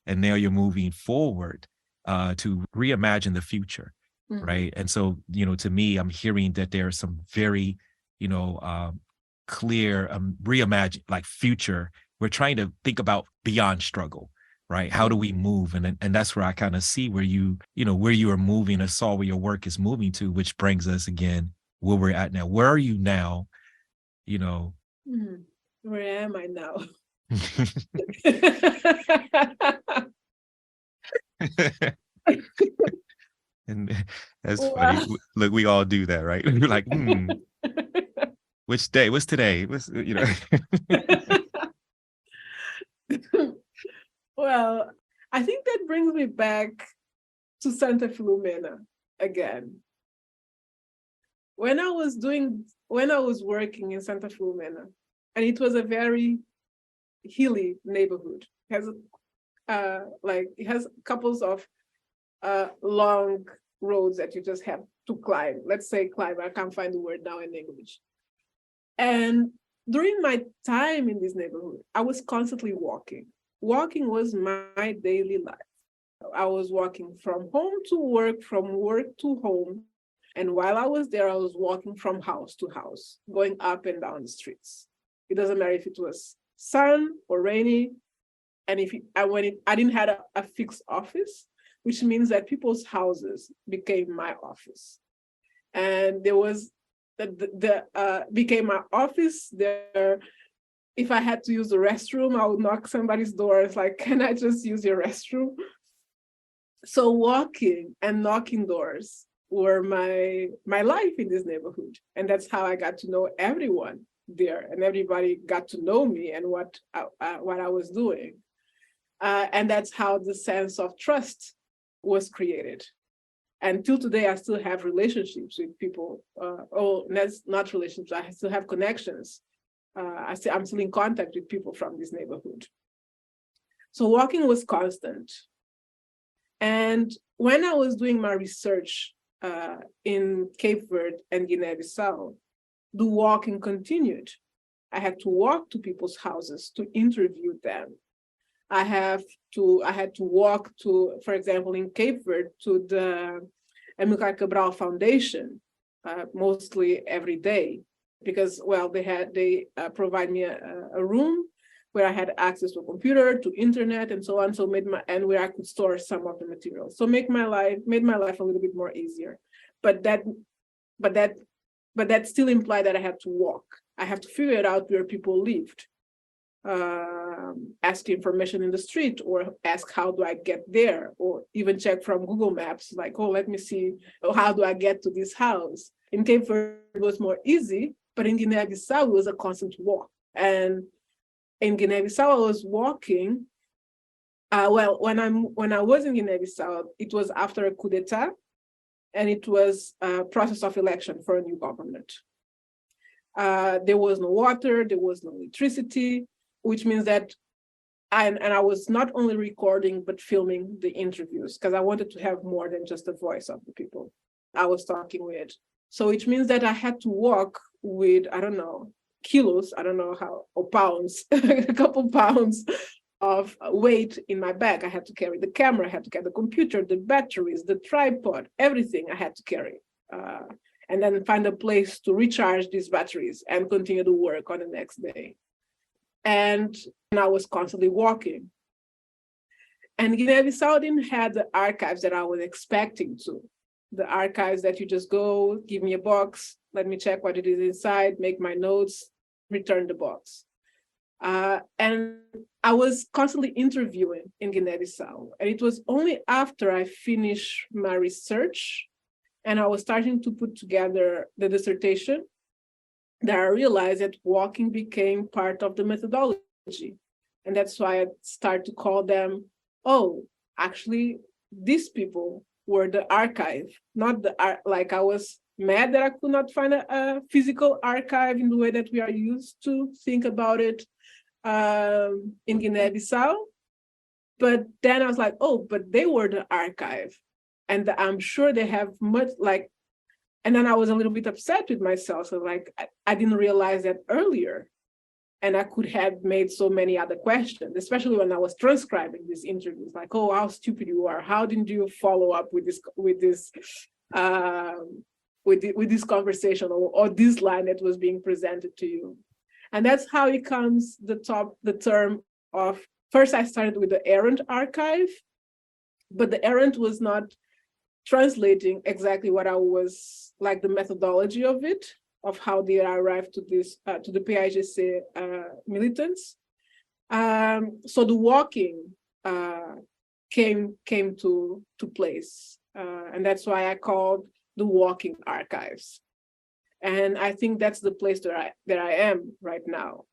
And now you're moving forward to reimagine the future. Right. And so, to me, I'm hearing that there are some very, clear reimagine, like, future. We're trying to think about beyond struggle, right? How do we move? And that's where I kind of see where you are moving, or saw where your work is moving to, which brings us again where we're at now. Where are you now? Where am I now? And that's funny. Look, we all do that, right? We're like, which day? What's today? Well, I think that brings me back to Santa Filomena again. When I was working in Santa Filomena, and it was a very hilly neighborhood. It has couples of long roads that you just have to climb. Let's say climb. I can't find the word now in English. And during my time in this neighborhood, I was constantly walking. Walking was my daily life. I was walking from home to work, from work to home. And while I was there, I was walking from house to house, going up and down the streets. It doesn't matter if it was sun or rainy. And I didn't have a fixed office, which means that people's houses became my office. And there was became my office there. If I had to use the restroom, I would knock somebody's door. It's like, can I just use your restroom? So walking and knocking doors were my life in this neighborhood. And that's how I got to know everyone there, and everybody got to know me and what I was doing. And that's how the sense of trust was created. And till today, I still have relationships with people. That's not relationships, I still have connections. I'm still in contact with people from this neighborhood. So walking was constant. And when I was doing my research in Cape Verde and Guinea-Bissau, the walking continued. I had to walk to people's houses to interview them. I had to walk to, for example, in Cape Verde, to the Amilcar Cabral Foundation, mostly every day, because, well, they provide me a room where I had access to a computer, to internet, and so on. So and where I could store some of the materials. So made my life a little bit more easier. But that still implied that I had to walk. I have to figure it out where people lived. Ask information in the street, or ask how do I get there, or even check from Google Maps, like, oh, let me see, how do I get to this house? In Cape Verde, it was more easy, but in Guinea-Bissau, it was a constant walk. And in Guinea-Bissau, I was walking. When I was in Guinea-Bissau, it was after a coup d'etat, and it was a process of election for a new government. There was no water, there was no electricity, which means that I was not only recording, but filming the interviews, because I wanted to have more than just the voice of the people I was talking with. So which means that I had to walk with, I don't know, kilos, I don't know how, or pounds, a couple pounds of weight in my bag. I had to carry the camera, I had to carry the computer, the batteries, the tripod, everything I had to carry. And then find a place to recharge these batteries and continue to work on the next day. And I was constantly walking. And Guinea-Bissau didn't have the archives that I was expecting to. The archives that you just go, give me a box, let me check what it is inside, make my notes, return the box. And I was constantly interviewing in Guinea-Bissau. And it was only after I finished my research and I was starting to put together the dissertation that I realized that walking became part of the methodology. And that's why I started to call them, oh, actually, these people were the archive, not the art. Like, I was mad that I could not find a physical archive in the way that we are used to think about it in Guinea-Bissau. But then I was like, oh, but they were the archive. And I'm sure they have much, like, and then I was a little bit upset with myself. So like, I didn't realize that earlier. And I could have made so many other questions, especially when I was transcribing these interviews, like, oh, how stupid you are. How didn't you follow up with this conversation or this line that was being presented to you? And that's how it comes the term of, first I started with the errant archive, but the errant was not translating exactly what I was, like, the methodology of it, of how did I arrive to this, to the PAIGC militants. So the walking came to place. And that's why I called the walking archives. And I think that's the place that I am right now,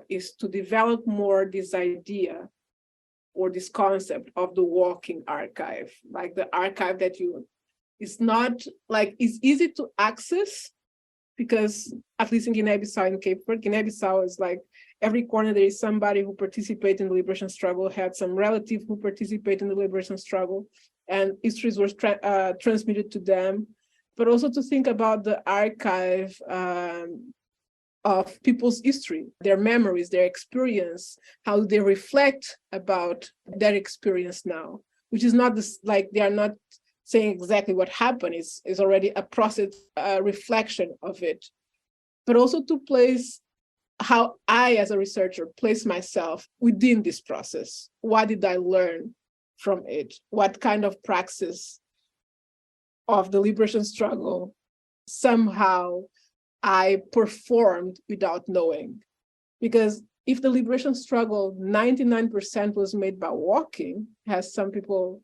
is to develop more this idea or this concept of the walking archive, like the archive that it's not like, it's easy to access, because at least in Guinea-Bissau and Cape Verde, Guinea-Bissau is like every corner there is somebody who participated in the liberation struggle, had some relative who participated in the liberation struggle, and histories were transmitted to them. But also to think about the archive of people's history, their memories, their experience, how they reflect about their experience now, which is not this, like, they are not saying exactly what happened, is already a process, reflection of it. But also to place how I, as a researcher, place myself within this process. What did I learn from it? What kind of praxis of the liberation struggle somehow I performed without knowing? Because if the liberation struggle, 99% was made by walking, as some people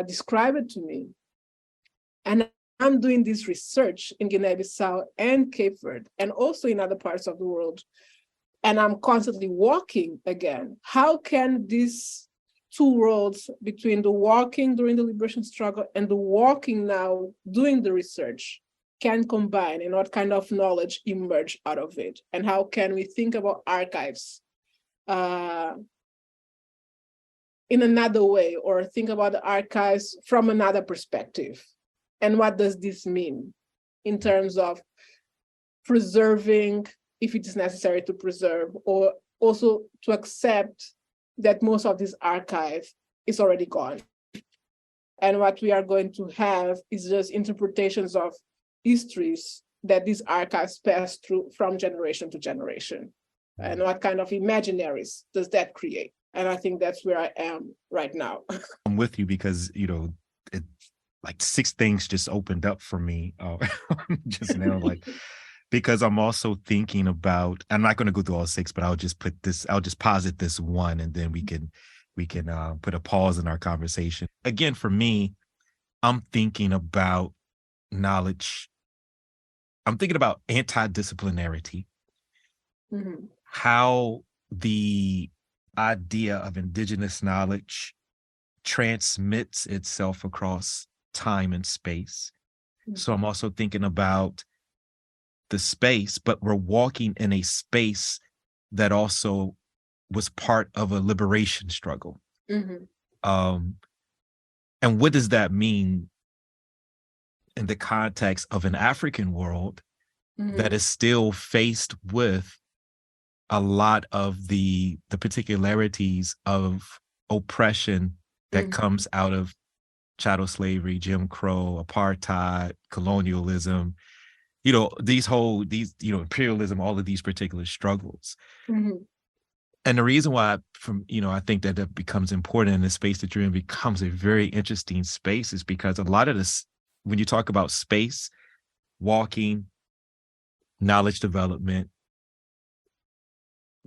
describe it to me. And I'm doing this research in Guinea-Bissau and Cape Verde, and also in other parts of the world. And I'm constantly walking again. How can these two worlds between the walking during the liberation struggle and the walking now doing the research can combine, and what kind of knowledge emerge out of it? And how can we think about archives in another way, or think about the archives from another perspective? And what does this mean in terms of preserving, if it is necessary to preserve, or also to accept that most of this archive is already gone? And what we are going to have is just interpretations of histories that these archives pass through from generation to generation. And what kind of imaginaries does that create? And I think that's where I am right now. I'm with you because, like 6 things just opened up for me just now, like, because I'm also thinking about, I'm not going to go through all 6, but I'll just posit this one, and then we can put a pause in our conversation. Again, for me, I'm thinking about knowledge. I'm thinking about anti-disciplinarity, how the idea of indigenous knowledge transmits itself across time and space. So I'm also thinking about the space, but we're walking in a space that also was part of a liberation struggle. And what does that mean in the context of an African world that is still faced with a lot of the particularities of oppression that comes out of chattel slavery, Jim Crow, apartheid, colonialism, imperialism, all of these particular struggles. And the reason why I think that becomes important in the space that you're in, becomes a very interesting space, is because a lot of this, when you talk about space, walking, knowledge development,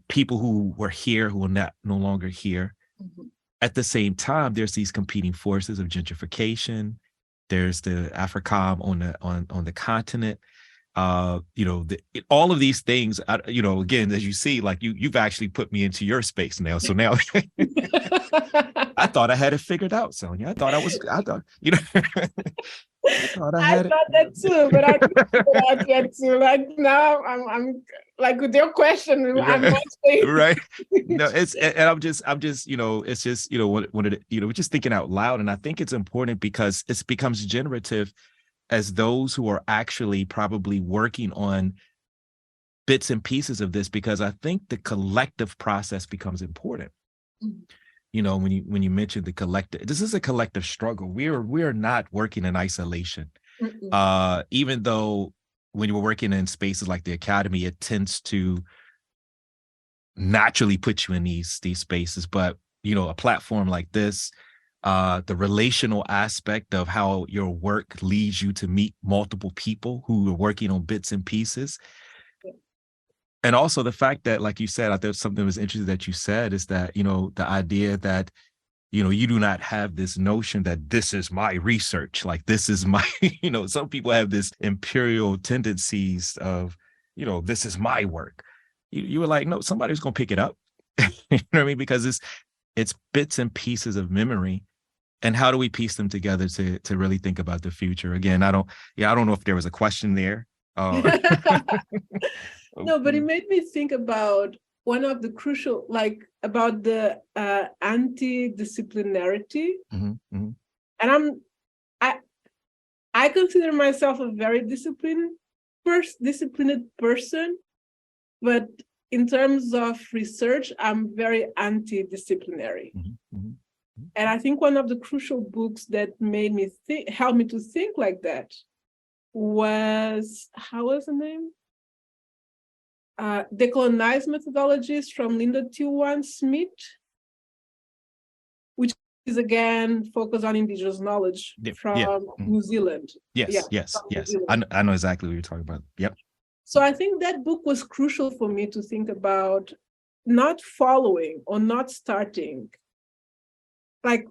people who were here who are no longer here. At the same time, there's these competing forces of gentrification. There's the AFRICOM on the continent. All of these things, again, as you see, like you've actually put me into your space now. So now I thought I had it figured out, Sonia. I thought I thought I had that too, but I didn't get to. Like now, I'm like with your question, I'm not saying. Right. No, I'm just, it's just, we're just thinking out loud, and I think it's important because it becomes generative as those who are actually probably working on bits and pieces of this, because I think the collective process becomes important. When you mentioned the collective, this is a collective struggle. We are not working in isolation. Even though when you're working in spaces like the academy, it tends to naturally put you in these spaces. But, a platform like this, the relational aspect of how your work leads you to meet multiple people who are working on bits and pieces. And also the fact that, like you said, I thought something was interesting that you said, is that, the idea that, you do not have this notion that this is my research, like this is my, some people have this imperial tendencies of, this is my work. You were like, no, somebody's going to pick it up. You know what I mean? Because it's bits and pieces of memory. And how do we piece them together to really think about the future? Again, I don't know if there was a question there. No, but it made me think about one of the crucial, about the anti-disciplinarity. And I consider myself a very disciplined person, but in terms of research, I'm very anti-disciplinary. And I think one of the crucial books that made me helped me to think like that was, how was the name? Decolonized Methodologies from Linda Tilwan Smith, which is again focused on indigenous knowledge from New Zealand. Yes. I know exactly what you're talking about. Yep. So I think that book was crucial for me to think about not following or not starting. Like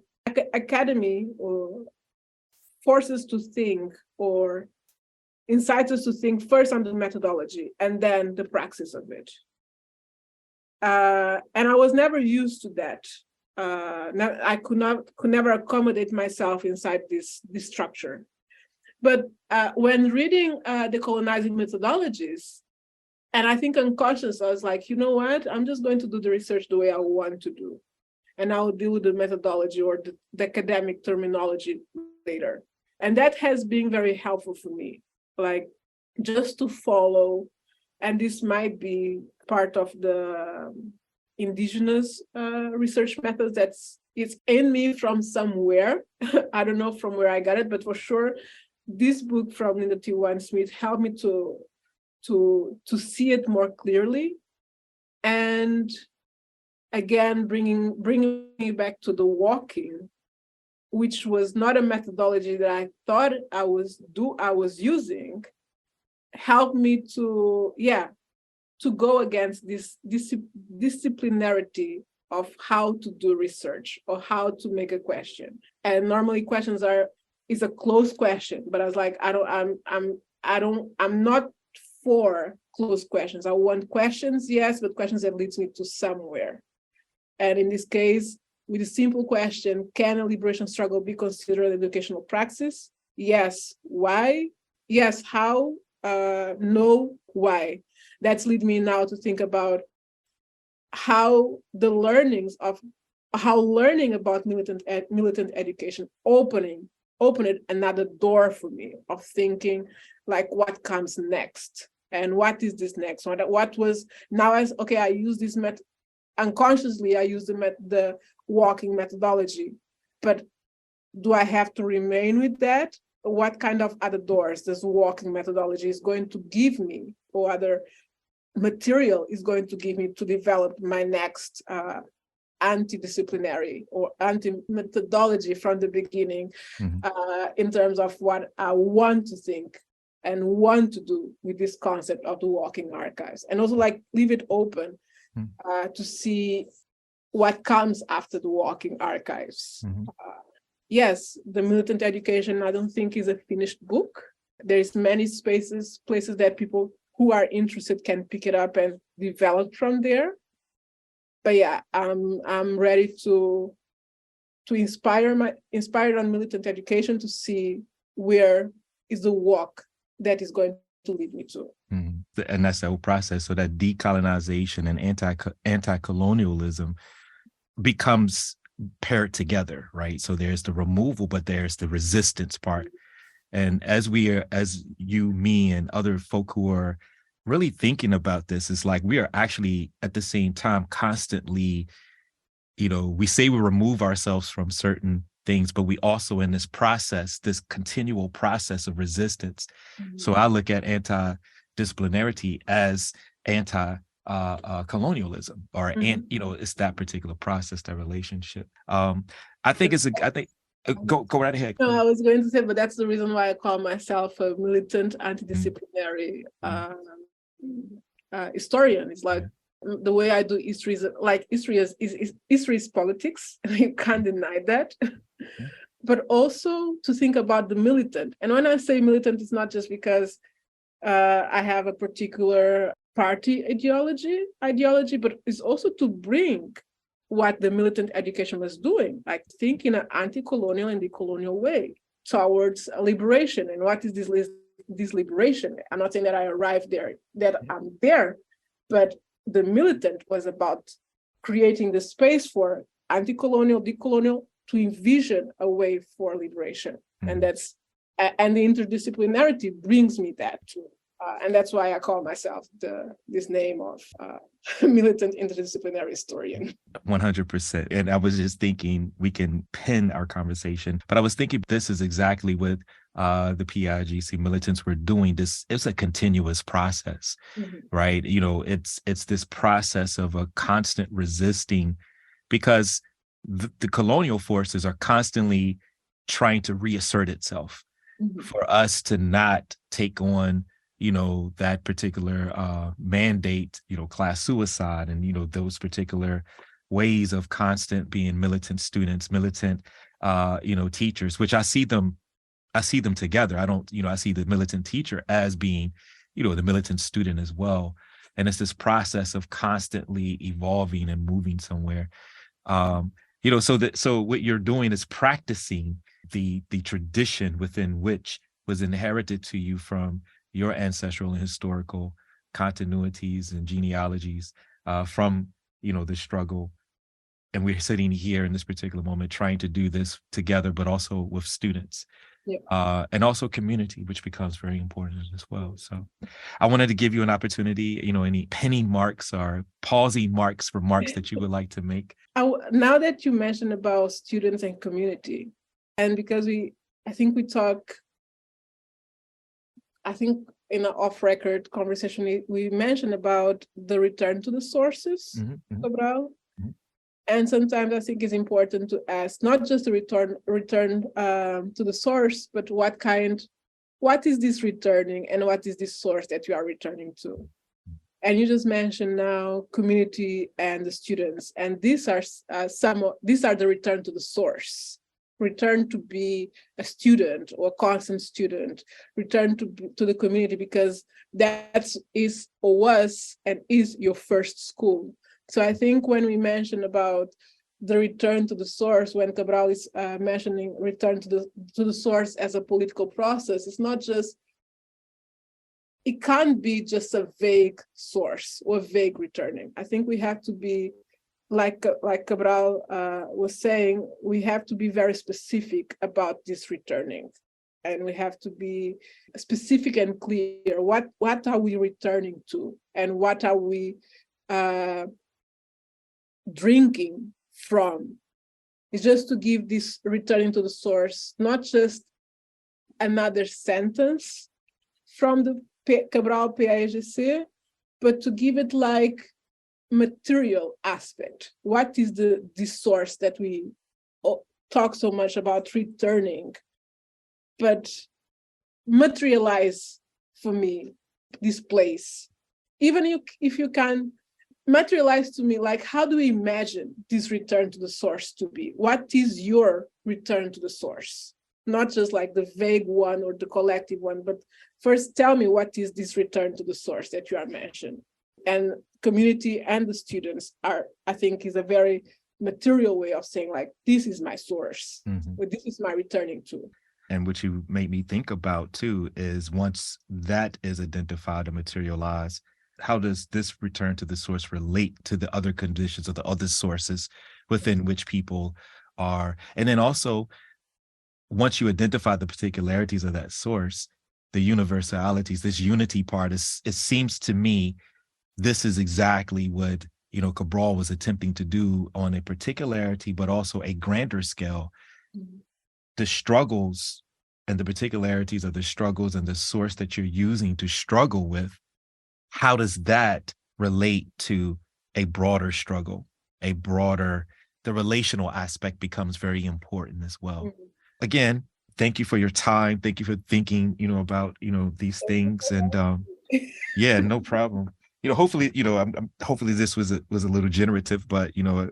academy or forces to think or incites us to think first on the methodology and then the praxis of it. And I was never used to that. I could never accommodate myself inside this structure. But when reading decolonizing methodologies, and I think unconsciously, I was like, you know what? I'm just going to do the research the way I want to do. And I'll deal with the methodology or the academic terminology later. And that has been very helpful for me, like just to follow. And this might be part of the indigenous research methods it's in me from somewhere. I don't know from where I got it, but for sure, this book from Linda T. Wine-Smith helped me to see it more clearly. And again, bringing me back to the walking, which was not a methodology that I thought I was using, helped me to go against this disciplinarity of how to do research or how to make a question. And normally questions is a closed question, but I was like, I'm not for closed questions. I want questions, yes, but questions that leads me to somewhere. And in this case, with a simple question, can a liberation struggle be considered an educational praxis? Yes. Why? Yes. How? No. Why? That's led me now to think about how learning about militant education opened another door for me of thinking, like, what comes next and what is this next? What was now as okay? I use this unconsciously. I use the walking methodology, but do I have to remain with that? What kind of other doors this walking methodology is going to give me, or other material is going to give me to develop my next anti-disciplinary or anti-methodology from the beginning, in terms of what I want to think and want to do with this concept of the walking archives, and also like leave it open to see what comes after the walking archives. Yes, the militant education, I don't think is a finished book. There's many places that people who are interested can pick it up and develop from there. But yeah, I'm ready to inspire on militant education to see where is the walk that is going to lead me to. And that's the whole process. So that decolonization and anti-colonialism becomes paired together, right? So there's the removal, but there's the resistance part. And as you, me, and other folk who are really thinking about this, it's like we are actually at the same time constantly, we say we remove ourselves from certain things, but we also in this process, this continual process of resistance. So I look at anti-disciplinarity as anti-colonialism, or it's that particular process, that relationship. I think go right ahead. No, I was going to say, but that's the reason why I call myself a militant anti-disciplinary historian. It's like the way I do history is like history is politics, and you can't deny that. But also to think about the militant. And when I say militant, it's not just because I have a particular party ideology, but it's also to bring what the militant education was doing, like think in an anti-colonial and decolonial way towards liberation. And what is this liberation? I'm not saying that I arrived there, that I'm there, but the militant was about creating the space for anti-colonial, decolonial, to envision a way for liberation. And that's and the interdisciplinarity brings me that too. And that's why I call myself this name of militant interdisciplinary historian. 100%. And I was just thinking we can pin our conversation, but I was thinking this is exactly what the PAIGC militants were doing. It's a continuous process, right? It's this process of a constant resisting, because the colonial forces are constantly trying to reassert itself for us to not take on that particular mandate, class suicide, and those particular ways of constant being militant students, militant, teachers, which I see them together. I don't, I see the militant teacher as being, the militant student as well. And it's this process of constantly evolving and moving somewhere. So what you're doing is practicing the tradition within which was inherited to you from your ancestral and historical continuities and genealogies from, the struggle. And we're sitting here in this particular moment trying to do this together, but also with students. Yeah. And also community, which becomes very important as well. So I wanted to give you an opportunity, any penny marks or pausing marks, remarks that you would like to make. Now that you mentioned about students and community, and because I think in an off-record conversation, we mentioned about the return to the sources, Cabral. And sometimes I think it's important to ask not just the return to the source, but what is this returning and what is this source that you are returning to? And you just mentioned now community and the students, and these are the return to the source, return to be a student or a constant student, return to the community, because that is or was and is your first school. So I think when we mention about the return to the source, when Cabral is mentioning return to the source as a political process, it can't be just a vague source or vague returning. I think we have to be, like Cabral was saying, we have to be very specific about this returning. And we have to be specific and clear. What are we returning to? And what are we drinking from? It's just to give this returning to the source, not just another sentence from the Cabral PAIGC, but to give it like material aspect. What is this source that we talk so much about returning, but materialize for me this place? Even if you can materialize to me, like, how do we imagine this return to the source to be? What is your return to the source? Not just like the vague one or the collective one, but first tell me, what is this return to the source that you are mentioning? And community and the students I think is a very material way of saying, like, this is my source, or this is my returning to. And what you made me think about too is, once that is identified and materialized, how does this return to the source relate to the other conditions or the other sources within which people are? And then also, once you identify the particularities of that source, the universalities, this unity part, it seems to me this is exactly what, Cabral was attempting to do on a particularity, but also a grander scale. The struggles and the particularities of the struggles and the source that you're using to struggle with, how does that relate to a broader struggle, the relational aspect becomes very important as well. Again, thank you for your time. Thank you for thinking, about, these things. And yeah, no problem. Hopefully, hopefully this was a little generative, but,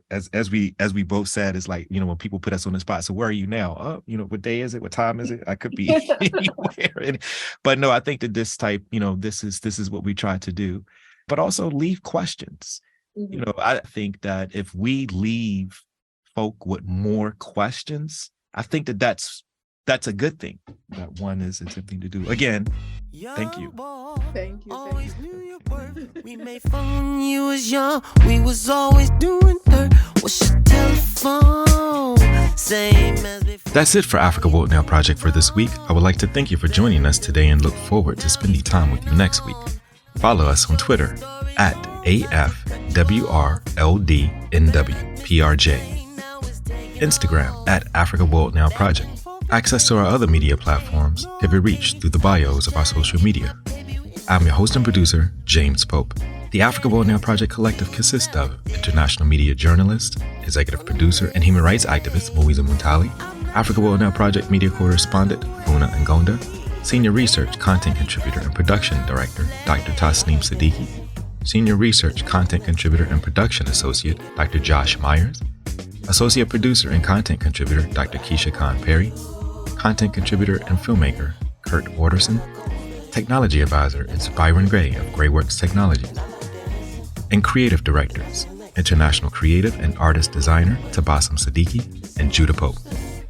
as we both said, it's like, when people put us on the spot. So where are you now? What day is it? What time is it? I could be anywhere. But no, I think that this type, this is what we try to do, but also leave questions. I think that if we leave folk with more questions, I think that that's a good thing that one is attempting to do. Again, thank you. Thank you. We made fun when you was young. We was always doing dirt. What's your telephone? Same as before. That's it for Africa World Now Project for this week. I would like to thank you for joining us today and look forward to spending time with you next week. Follow us on Twitter at AFWRLDNWPRJ. Instagram at Africa World Now Project. Access to our other media platforms can be reached through the bios of our social media. I'm your host and producer, James Pope. The Africa World Now Project Collective consists of international media journalist, executive producer, and human rights activist Moiza Muntali, Africa World Now Project media correspondent Funa Ngonda, senior research, content contributor, and production director Dr. Tasneem Siddiqui, Senior Research, Content Contributor, and Production Associate, Dr. Josh Myers. Associate Producer and Content Contributor, Dr. Keisha Khan Perry. Content Contributor and Filmmaker, Kurt Waterson. Technology Advisor is Byron Gray of Grayworks Technologies. And Creative Directors, International Creative and Artist Designer, Tabassum Siddiqui and Judah Pope.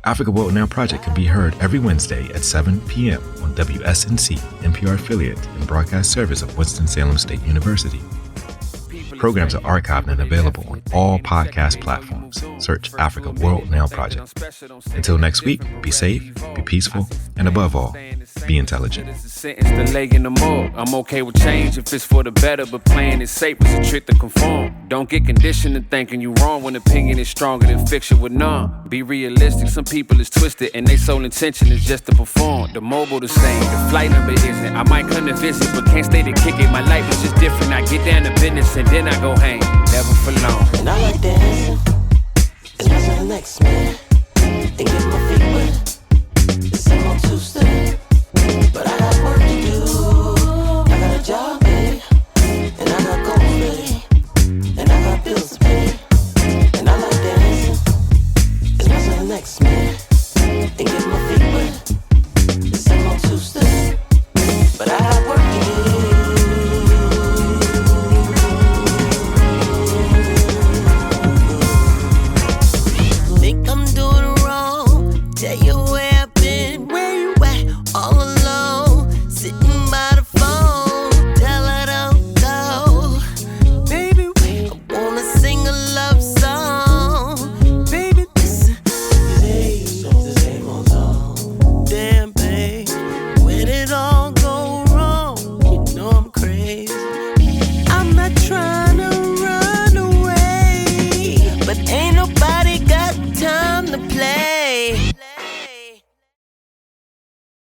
Africa World Now Project can be heard every Wednesday at 7 p.m. on WSNC, NPR affiliate and broadcast service of Winston-Salem State University. Programs are archived and available on all podcast platforms. Search Africa World Now Project. Until next week, be safe, be peaceful, and above all, be intelligent. I'm okay with change if it's for the better, but playing it safe is a trick to conform. Don't get conditioned to thinking you wrong when opinion is stronger than fiction with none. Be realistic, some people is twisted and their sole intention is just to perform. The mobile the same, the flight number isn't. I might come to visit, but can't stay to kick it. My life is just different. I get down to business and then I go hang, never for long. And I like dancing, and that's the next man. And get my feet wet.